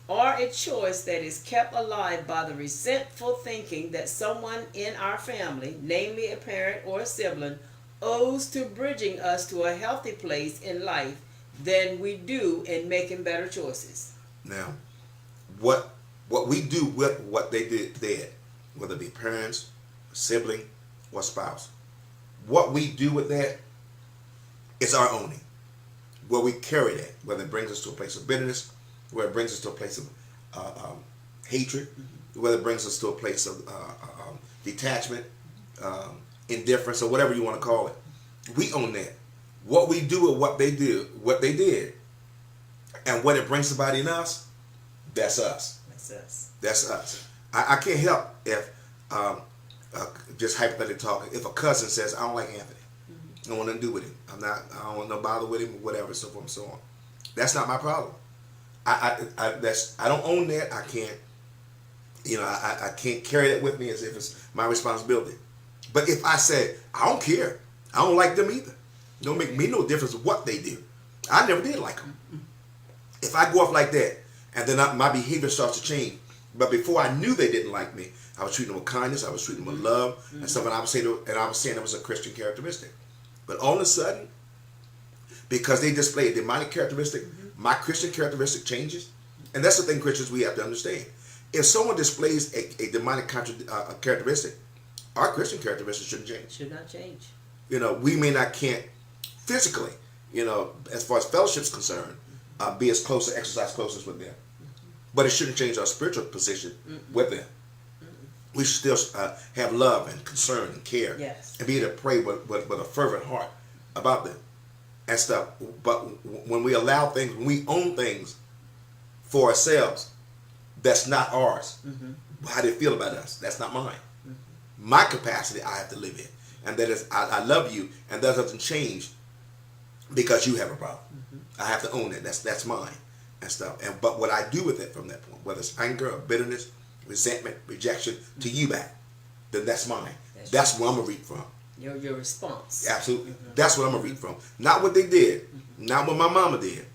are a choice that is kept alive by the resentful thinking that someone in our family, namely a parent or a sibling, owes to bridging us to a healthy place in life than we do in making better choices. Now, what we do with what they did, whether it be parents, sibling, or spouse, what we do with that is our owning. Where we carry that, whether it brings us to a place of bitterness, where it brings us to a place of hatred, whether it brings us to a place of detachment, indifference, or whatever you want to call it. We own that. What we do with what they did, and what it brings about in us, that's us. That's us. That's us. I can't help if, just hypothetically talking, if a cousin says, I don't like Anthony. I don't want nothing to do with him. I don't want no bother with him, whatever, so forth and so on. That's not my problem. I don't own that. I can't, I can't carry that with me as if it's my responsibility. But if I say, I don't care, I don't like them either. It don't make me no difference what they do. I never did like them. If I go off like that, and then my behavior starts to change, but before I knew they didn't like me, I was treating them with kindness, I was treating them with love, and stuff, and I was saying it was a Christian characteristic. But all of a sudden, because they display a demonic characteristic, my Christian characteristic changes. And that's the thing, Christians, we have to understand. If someone displays a demonic characteristic, our Christian characteristic shouldn't change. Should not change. We may not can't physically, as far as fellowship's concerned, be as close, exercise closeness with them. But it shouldn't change our spiritual position with them. We should still have love and concern and care, yes, and be able to pray with a fervent heart about them and stuff. But when we allow things, when we own things for ourselves, that's not ours. How they feel about us, that's not mine. My capacity I have to live in, and that is I love you, and that doesn't change because you have a problem. I have to own it. That's mine and stuff. But what I do with it from that point, whether it's anger or bitterness, resentment, rejection to you back, then that's mine. That's where I'm gonna reap from. Your response. Absolutely. That's what I'm gonna reap from. Not what they did, not what my mama did,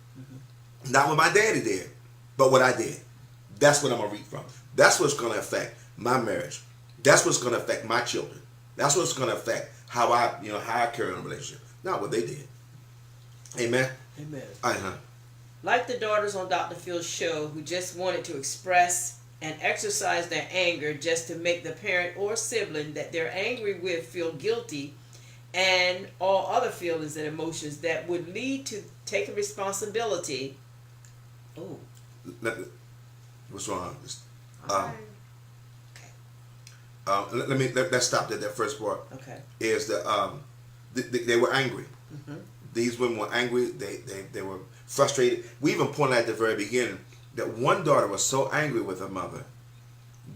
not what my daddy did, but what I did. That's what I'm gonna reap from. That's what's gonna affect my marriage. That's what's gonna affect my children. That's what's gonna affect how I carry on a relationship. Not what they did. Amen. Amen. Like the daughters on Dr. Phil's show who just wanted to express and exercise their anger just to make the parent or sibling that they're angry with feel guilty, and all other feelings and emotions that would lead to taking responsibility. Oh. What's wrong? Okay. Let's stop at that first part. Okay. Is that they were angry. These women were angry. They were frustrated. We even pointed out at the very beginning that one daughter was so angry with her mother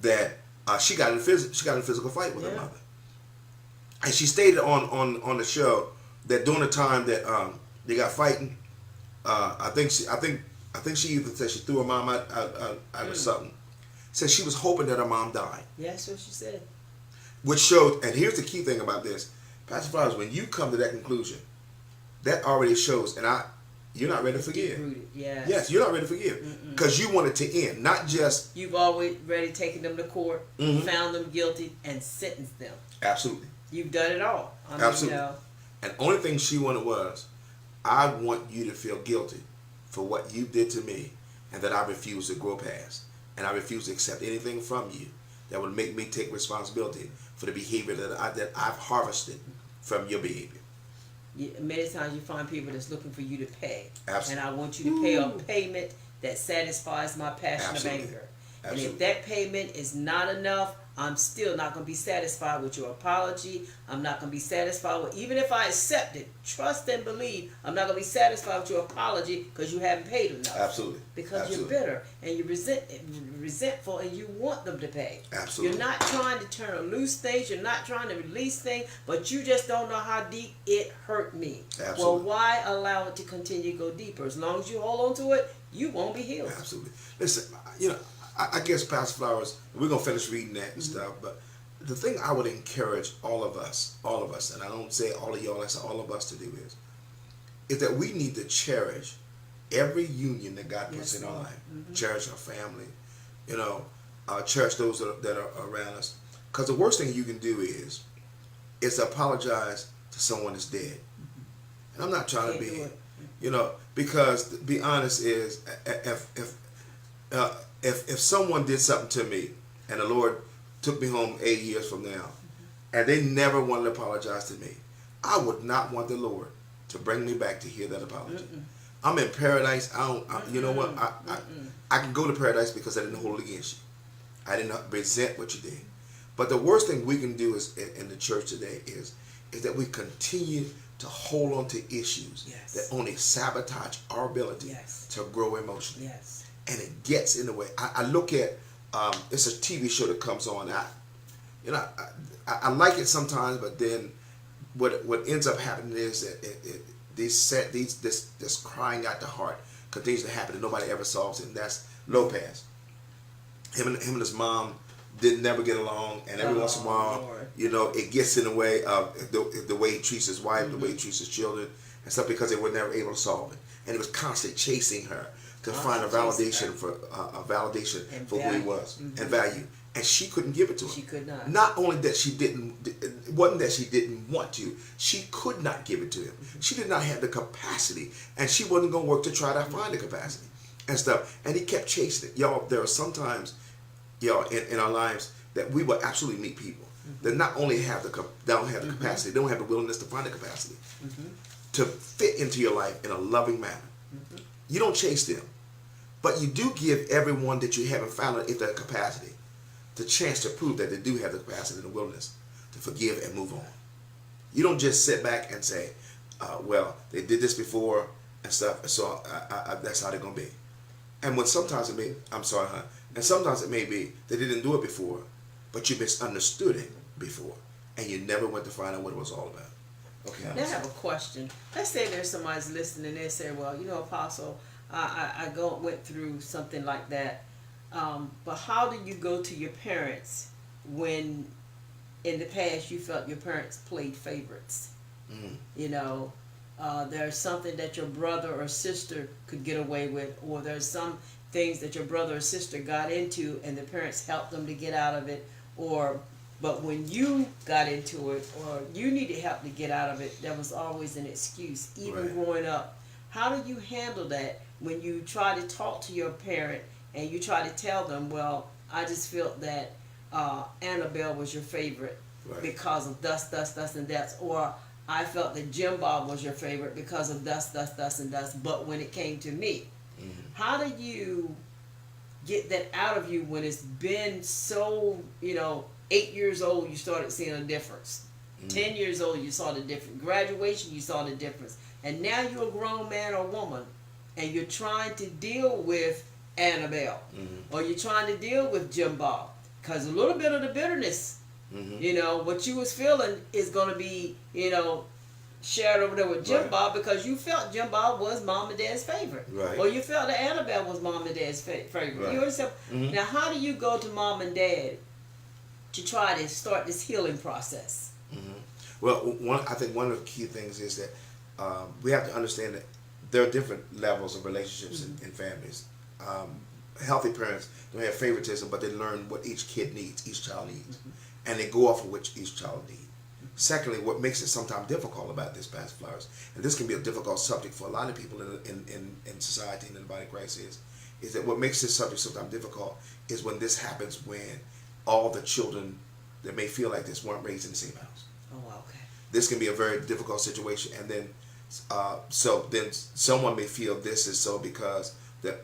that she got in a physical fight with her mother. And she stated on the show that during the time that they got fighting, I think she even said she threw her mom out of something. Said she was hoping that her mom died. Yeah, that's what she said. Which showed, and here's the key thing about this, Pastor Flowers, when you come to that conclusion, that already shows, you're not ready to forgive. Yes, you're not ready to forgive because you want it to end, not just. You've already taken them to court, found them guilty, and sentenced them. Absolutely. You've done it all. Absolutely. And the only thing she wanted was, I want you to feel guilty for what you did to me, and that I refuse to grow past, and I refuse to accept anything from you that would make me take responsibility for the behavior that I've harvested from your behavior. Many times you find people that's looking for you to pay. Absolutely. And I want you to pay a payment that satisfies my passion of anger. Absolutely. And if that payment is not enough, I'm still not going to be satisfied with your apology. I'm not going to be satisfied with, even if I accept it, trust and believe, I'm not going to be satisfied with your apology because you haven't paid enough. Absolutely. Because you're bitter and you're resentful and you want them to pay. Absolutely. You're not trying to turn loose things. You're not trying to release things, but you just don't know how deep it hurt me. Absolutely. Well, why allow it to continue to go deeper? As long as you hold on to it, you won't be healed. Absolutely. Listen, I guess Pastor Flowers, we're going to finish reading that and stuff, but the thing I would encourage all of us, and I don't say all of y'all, I say all of us to do is that we need to cherish every union that God puts in our life. Cherish our family, cherish those that are around us. Because the worst thing you can do is apologize to someone that's dead. And I'm not trying to be, because to be honest is, if someone did something to me and the Lord took me home 8 years from now and they never wanted to apologize to me, I would not want the Lord to bring me back to hear that apology. I'm in paradise. You know what? I can go to paradise because I didn't hold it against you. I didn't resent what you did. But the worst thing we can do is in the church today is that we continue to hold on to issues Yes. that only sabotage our ability Yes. to grow emotionally. Yes. And it gets in the way. I look at it's a TV show that comes on. I like it sometimes, but then what ends up happening is that this crying out the heart continues to happen and nobody ever solves it. And that's Lopez. Him and his mom didn't never get along, and every once in a while, Lord. it gets in the way of the way he treats his wife, the way he treats his children, and stuff because they were never able to solve it. And he was constantly chasing her to find a validation for who he was and value, and she couldn't give it to him. She could not. Not only that she didn't, it wasn't that she didn't want to, she could not give it to him. She did not have the capacity, and she wasn't going to work to try to find the capacity and stuff. And he kept chasing it. Y'all, there are sometimes, in our lives that we will absolutely meet people that not only have the capacity, they don't have the willingness to find the capacity to fit into your life in a loving manner. You don't chase them, but you do give everyone that you haven't found if that capacity the chance to prove that they do have the capacity and the willingness to forgive and move on. You don't just sit back and say, well, they did this before and stuff, so that's how they're going to be. And when sometimes it may, I'm sorry, huh? And sometimes it may be they didn't do it before, but you misunderstood it before, and you never went to find out what it was all about. Okay. Now I have a question. Let's say there's somebody's listening and they say, well, Apostle, I went through something like that. But how do you go to your parents when in the past you felt your parents played favorites? There's something that your brother or sister could get away with, or there's some things that your brother or sister got into and the parents helped them to get out of it, but when you got into it or you needed help to get out of it, there was always an excuse, even Right. growing up. How do you handle that when you try to talk to your parent and you try to tell them, well, I just felt that Annabelle was your favorite Right. because of thus, and that, or I felt that Jim Bob was your favorite because of thus, and thus, but when it came to me, how do you get that out of you when it's been so, 8 years old, you started seeing a difference. 10 years old, you saw the difference. Graduation, you saw the difference. And now you're a grown man or woman, and you're trying to deal with Annabelle, or you're trying to deal with Jim Bob. Because a little bit of the bitterness, what you was feeling is going to be, shared over there with Jim Right. Bob because you felt Jim Bob was mom and dad's favorite. Right. Or you felt that Annabelle was mom and dad's favorite. Right. You understand? Now, how do you go to mom and dad to try to start this healing process? Well, I think one of the key things is that we have to understand that there are different levels of relationships in families. Healthy parents don't have favoritism, but they learn what each kid needs, each child needs, and they go off of which each child needs. Secondly, what makes it sometimes difficult about this, Pastor Flowers, and this can be a difficult subject for a lot of people in society and in the body of Christ, is that what makes this subject sometimes difficult is when this happens when all the children that may feel like this weren't raised in the same house. Oh, okay. This can be a very difficult situation, and then then someone may feel this is so because that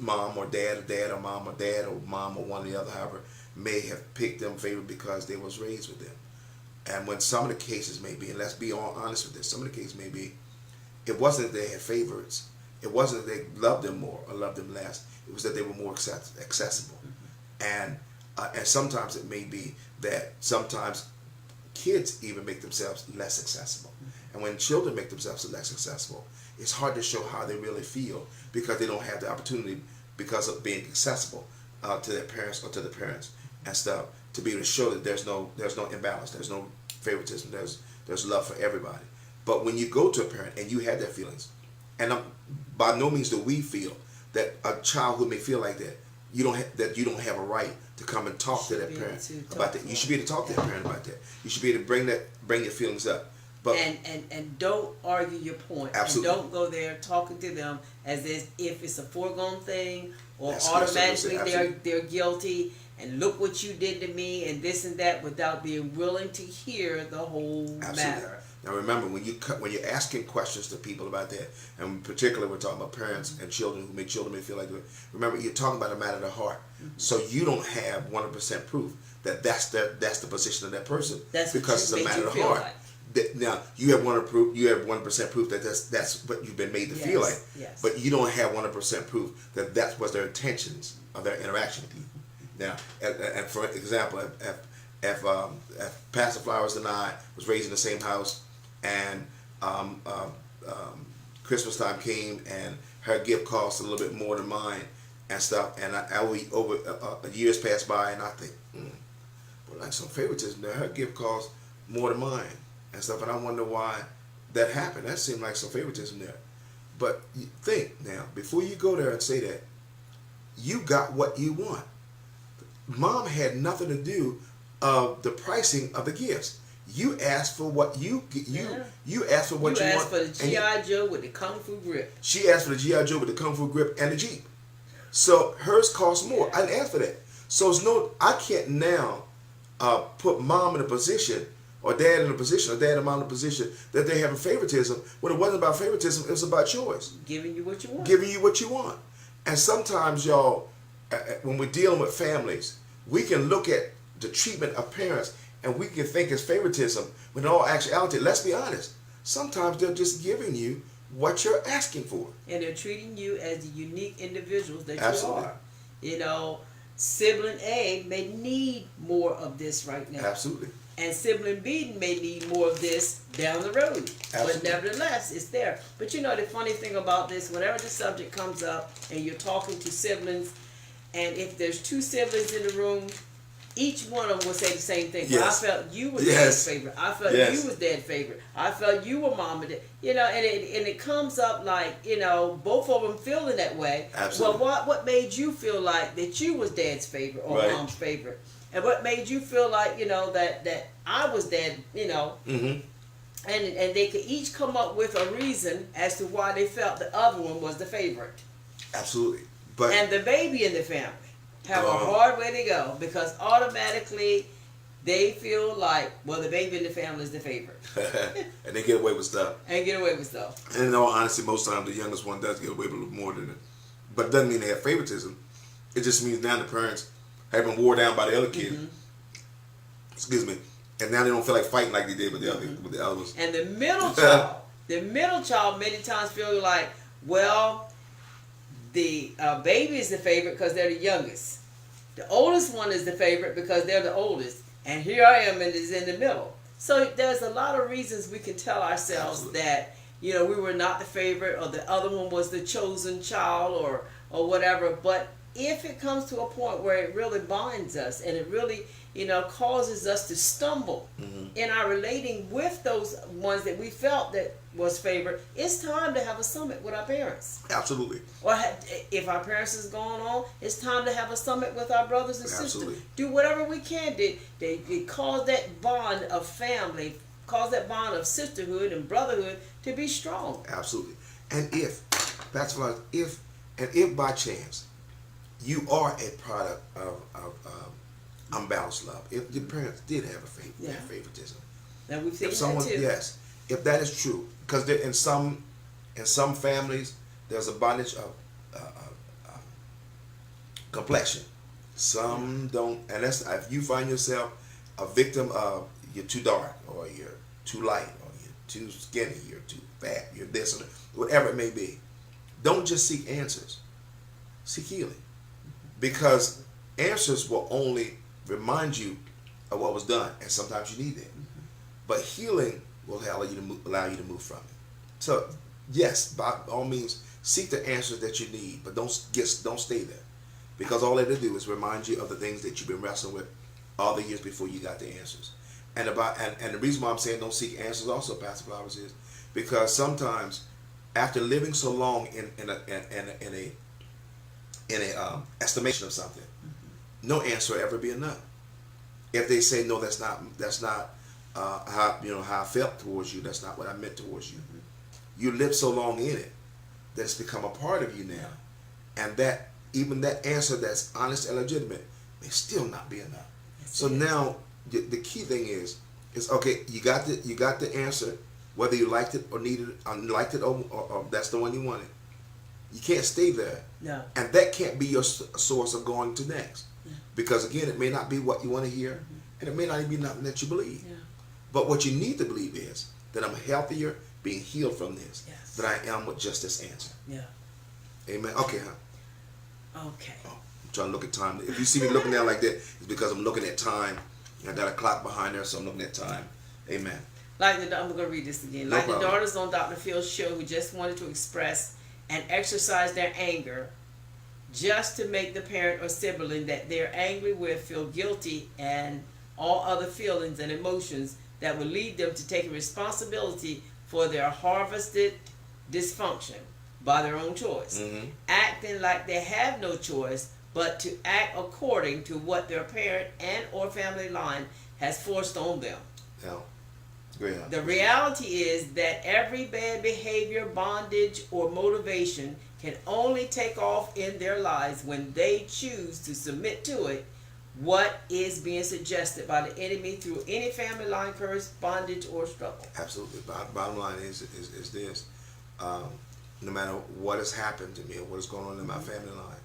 mom or dad or mom or dad or mom or one or the other, however, may have picked them favorite because they was raised with them. And when some of the cases may be, and let's be all honest with this, some of the cases may be, it wasn't that they had favorites. It wasn't that they loved them more or loved them less. It was that they were more accessible. And sometimes it may be that sometimes kids even make themselves less accessible. And when children make themselves less accessible, it's hard to show how they really feel because they don't have the opportunity because of being accessible to their parents or to the parents and stuff to be able to show that there's no imbalance, there's no favoritism, there's love for everybody. But when you go to a parent and you have their feelings, and by no means do we feel that a child who may feel like that, you don't have a right to come and talk to that parent about that. You should be able to talk to that parent about that. You should be able to bring your feelings up. But and don't argue your point. Absolutely. And don't go there talking to them as if it's a foregone thing or That's what I was automatically saying. they're guilty and look what you did to me and this and that without being willing to hear the whole Absolutely. matter. Now remember, when you're asking questions to people about that, and particularly we're talking about parents and children who make children may feel like, remember, you're talking about a matter of the heart. So you don't have 100% proof that that's the position of that person, because it's a matter of the heart. Like. Now you have 1% proof that that's what you've been made to feel like, but you don't have 100% proof that that was their intentions of their interaction with you. Now, and for example, if Pastor Flowers and I was raised in the same house, and Christmas time came and her gift cost a little bit more than mine and stuff, and over years passed by, and I think, well, like some favoritism there. Her gift cost more than mine and stuff, and I wonder why that happened. That seemed like some favoritism there. But think now, before you go there and say that, you got what you want. Mom had nothing to do of the pricing of the gifts. You asked for what you asked for what you want. You asked for the G.I. Joe with the Kung Fu grip. She asked for the G.I. Joe with the Kung Fu grip and the Jeep. So hers cost more. I didn't ask for that. So it's I can't now put mom in a position, or dad in a position, or dad and mom in a position that they have a favoritism, when it wasn't about favoritism, it was about choice. Giving you what you want. Giving you what you want. And sometimes, y'all, when we're dealing with families, we can look at the treatment of parents and we can think it's favoritism, when in all actuality, let's be honest, sometimes they're just giving you what you're asking for. And they're treating you as the unique individuals that Absolutely. You are. You know, sibling A may need more of this right now. Absolutely. And sibling B may need more of this down the road. Absolutely. But nevertheless, it's there. But you know, the funny thing about this, whenever the subject comes up and you're talking to siblings, and if there's two siblings in the room, each one of them will say the same thing. Yes. Well, I felt you were Yes. dad's favorite. I felt Yes. you was dad's favorite. I felt you were mom and dad. You know, and it comes up like, you know, both of them feeling that way. Absolutely. Well, what made you feel like that you was dad's favorite or Right. mom's favorite? And what made you feel like, you know, that I was dad, you know? Mm-hmm. And they could each come up with a reason as to why they felt the other one was the favorite. Absolutely. But And the baby in the family have a hard way to go, because automatically they feel like, well, the baby in the family is the favorite. and they get away with stuff. And get away with stuff. And in all honesty, most times the youngest one does get away with a little more than it. But it doesn't mean they have favoritism. It just means now the parents have been wore down by the other kid. Excuse me. And now they don't feel like fighting like they did with the other ones. And the middle child many times feel like, well, the baby is the favorite because they're the youngest. The oldest one is the favorite because they're the oldest. And here I am, and is in the middle. So there's a lot of reasons we can tell ourselves Absolutely. that, you know, we were not the favorite, or the other one was the chosen child, or whatever. But if it comes to a point where it really binds us, and it really, you know, causes us to stumble in our relating with those ones that we felt that was favorite, it's time to have a summit with our parents. Absolutely. Or if our parents is going on, it's time to have a summit with our brothers and Absolutely. sisters. Do whatever we can to cause that bond of family, cause that bond of sisterhood and brotherhood to be strong. Absolutely. And if by chance you are a product of unbalanced love, if your parents did have favoritism, And we've seen if someone, that too. yes, if that is true, because in some families there's a bondage of complexion. Some don't, and that's if you find yourself a victim of you're too dark, or you're too light, or you're too skinny, you're too fat, you're this and that, whatever it may be. Don't just seek answers. Seek healing, because answers will only remind you of what was done, and sometimes you need that. But healing will allow you to move from it. So yes, by all means, seek the answers that you need, but don't stay there, because all it'll do is remind you of the things that you've been wrestling with all the years before you got the answers. And the reason why I'm saying don't seek answers also, Pastor Flowers, is because sometimes after living so long in a estimation of something, no answer will ever be enough. If they say no, that's not how I felt towards you, that's not what I meant towards you. You lived so long in it that it's become a part of you now, and that even that answer that's honest and legitimate may still not be enough. So now the key thing is okay, you got the answer, whether you liked it or needed it, liked it or that's the one you wanted. You can't stay there. No. And that can't be your source of going to next. Yeah. Because again, it may not be what you want to hear, and it may not even be nothing that you believe. Yeah. But what you need to believe is that I'm healthier, being healed from this, yes, than I am with just this answer. Yeah. Amen. Okay, huh? Okay. Oh, I'm trying to look at time. If you see me looking down like that, it's because I'm looking at time. I got a clock behind there, so I'm looking at time. Amen. I'm going to read this again. No problem. The daughters on Dr. Phil's show who just wanted to express and exercise their anger just to make the parent or sibling that they're angry with feel guilty and all other feelings and emotions that would lead them to take responsibility for their harvested dysfunction by their own choice, acting like they have no choice but to act according to what their parent and or family line has forced on them. Yeah. The reality is that every bad behavior, bondage, or motivation can only take off in their lives when they choose to submit to it, what is being suggested by the enemy through any family line curse, bondage, or struggle. Absolutely. Bottom line is this. No matter what has happened to me or what is going on in my family line,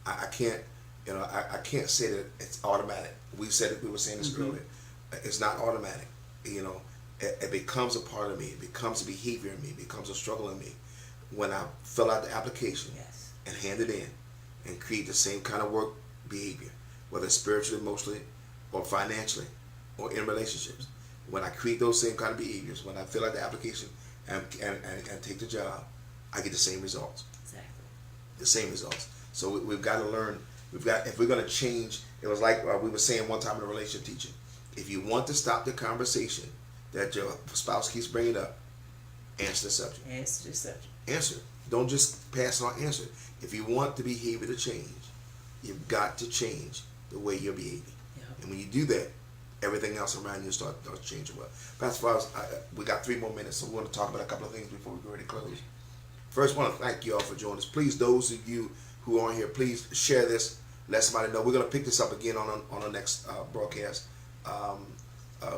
I can't, I can't say that it's automatic. We said it, we were saying this earlier. It's not automatic. It becomes a part of me. It becomes a behavior in me. It becomes a struggle in me. When I fill out the application and hand it in and create the same kind of work behavior, whether it's spiritually, emotionally, or financially, or in relationships, when I create those same kind of behaviors, when I fill out the application and take the job, I get the same results. Exactly. The same results. So we've got to learn. If we're going to change, it was like we were saying one time in a relationship teaching. If you want to stop the conversation that your spouse keeps bringing up, answer the subject. Answer the subject. Answer. Don't just pass it on. Answer. If you want the behavior to change, you've got to change the way you're behaving. Yep. And when you do that, everything else around you starts changing well. As far as we got 3 more minutes, so we want to talk about a couple of things before we go ready to close. First, I want to thank you all for joining us. Please, those of you who are on here, please share this. Let somebody know. We're going to pick this up again on our next broadcast,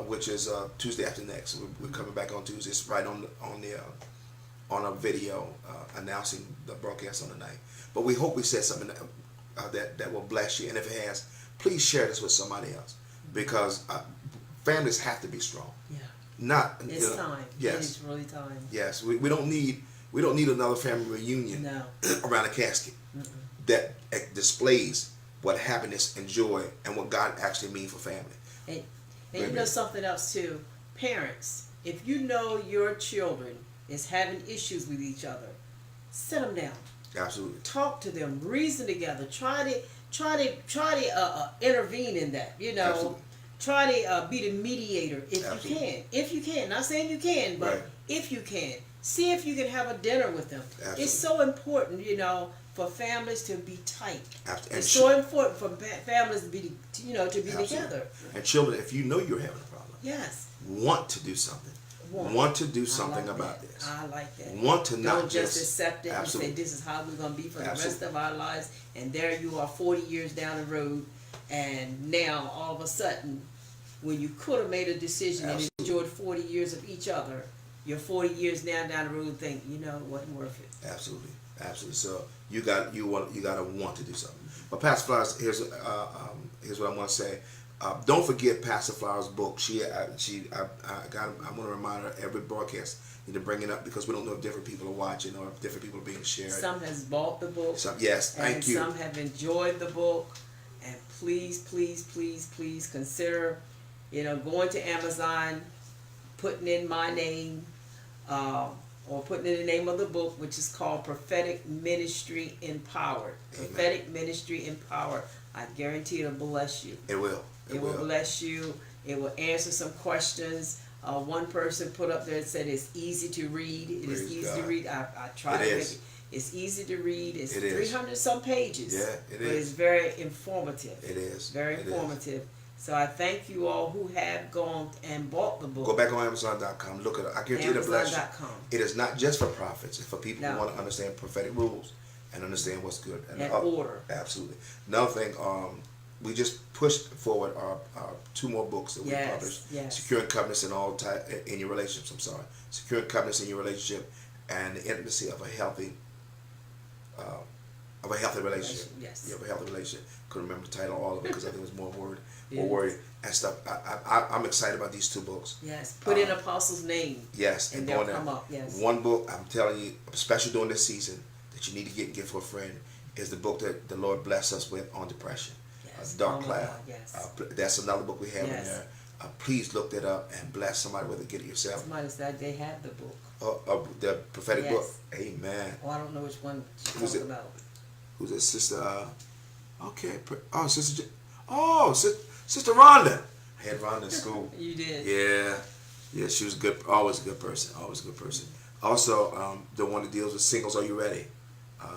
which is Tuesday after next. We're coming back on Tuesday. It's right on a video announcing the broadcast on the night. But we hope we said something that will bless you. And if it has, please share this with somebody else, because families have to be strong. Yeah. It's time. Yes. It's really time. Yes. We don't need another family reunion around a casket that displays what happiness and joy and what God actually means for family. And you know something else too, parents, if you know your children is having issues with each other, sit them down. Absolutely. Talk to them, reason together, try to intervene in that. Absolutely. Try to be the mediator if you can. If you can, not saying you can, but if you can, see if you can have a dinner with them. Absolutely. It's so important, for families to be tight. Absolutely. It's so important for families to be, together. And children, if you know you're having a problem, want to do something. Want to do something about this. I like that. Want to not just accept it and say this is how we're going to be for the rest of our lives. And there you are 40 years down the road, and now all of a sudden, when you could have made a decision and enjoyed 40 years of each other, you're 40 years now down the road and think, it wasn't worth it. Absolutely. Absolutely. So you got to want to do something. But Pastor Flowers, here's what I want to say. Don't forget Pastor Flowers' book. I'm going to remind her every broadcast. Need to bring it up because we don't know if different people are watching or if different people are being shared. Some has bought the book. Thank you. Some have enjoyed the book. And please, please, please, please consider, going to Amazon, putting in my name, or putting in the name of the book, which is called Prophetic Ministry Empowered. Amen. Prophetic Ministry Empowered. I guarantee it'll bless you. It will. It will bless you. It will answer some questions. One person put up there and said it's easy to read. It is easy to read. I tried to make it. It's easy to read. It's 300 some pages. Yeah, it is. But it's very informative. It is. Very informative. So I thank you all who have gone and bought the book. Go back on Amazon.com. Look at it. I guarantee it'll bless you. It is not just for prophets. It's for people who want to understand prophetic rules and understand what's good. And order. Absolutely. Another thing, we just pushed forward our 2 more books that we published. Securing covenants in all in your relationships. securing covenants in your relationship, and the intimacy of a healthy relationship. Yes. You have a healthy relationship. Couldn't remember the title of all of it because I think it was more word and stuff. I'm excited about these two books. Yes. Put in Apostle's name. Yes, and they'll come up. Yes. One book I'm telling you, especially during this season, that you need to get and give for a friend is the book that the Lord blessed us with on depression. Yes. Dark Cloud. Yes. That's another book we have in Yes. there. Please look that up and bless somebody with it. Get it yourself. Somebody said they have the book. The prophetic Yes. book. Amen. Oh, I don't know which one she's Who's talking it? about. Who's it? Sister? Okay. Sister. Sister Rhonda. I had Rhonda in school. You did. Yeah. She was good. Always a good person. Always a good person. Also, the one that deals with singles. Are you ready?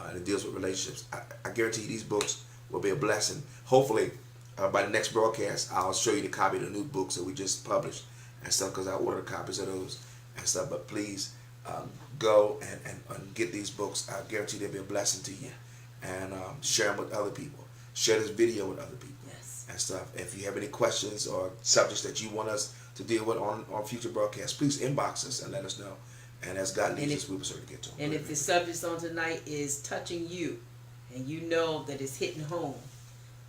And it deals with relationships. I guarantee you these books will be a blessing. Hopefully, by the next broadcast, I'll show you the copy of the new books that we just published and stuff, because I ordered copies of those and stuff. But please go and get these books. I guarantee they'll be a blessing to you. And share them with other people. Share this video with other people. Yes. And stuff. If you have any questions or subjects that you want us to deal with on future broadcasts, please inbox us and let us know. And as God leads us, we will certainly get to them. And if the subject on tonight is touching you, and you know that it's hitting home,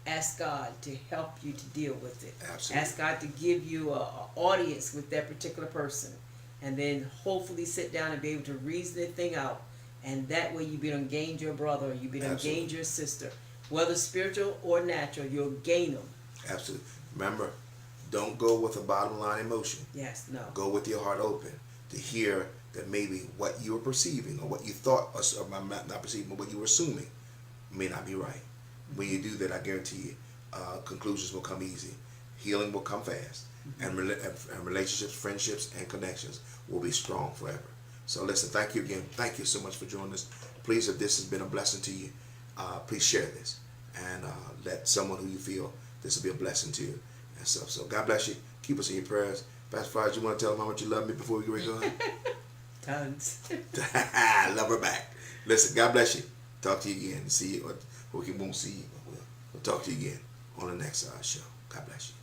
ask God to help you to deal with it. Absolutely. Ask God to give you an audience with that particular person, and then hopefully sit down and be able to reason the thing out. And that way, you be able to gain your brother, you be able to gain your sister, whether spiritual or natural. You'll gain them. Absolutely. Remember, don't go with a bottom line emotion. Yes. No. Go with your heart open to hear that maybe what you were perceiving or what you thought, or not perceiving, but what you were assuming may not be right. When you do that, I guarantee you, conclusions will come easy. Healing will come fast. And relationships, friendships, and connections will be strong forever. So listen, thank you again. Thank you so much for joining us. Please, if this has been a blessing to you, please share this. And let someone who you feel this will be a blessing to you. And stuff. So God bless you. Keep us in your prayers. Pastor Faraz, you want to tell them how much you love me before we get ready to go? Tons. Love her back. Listen, God bless you. Talk to you again. See you, or we won't see you. We'll talk to you again on the next show. God bless you.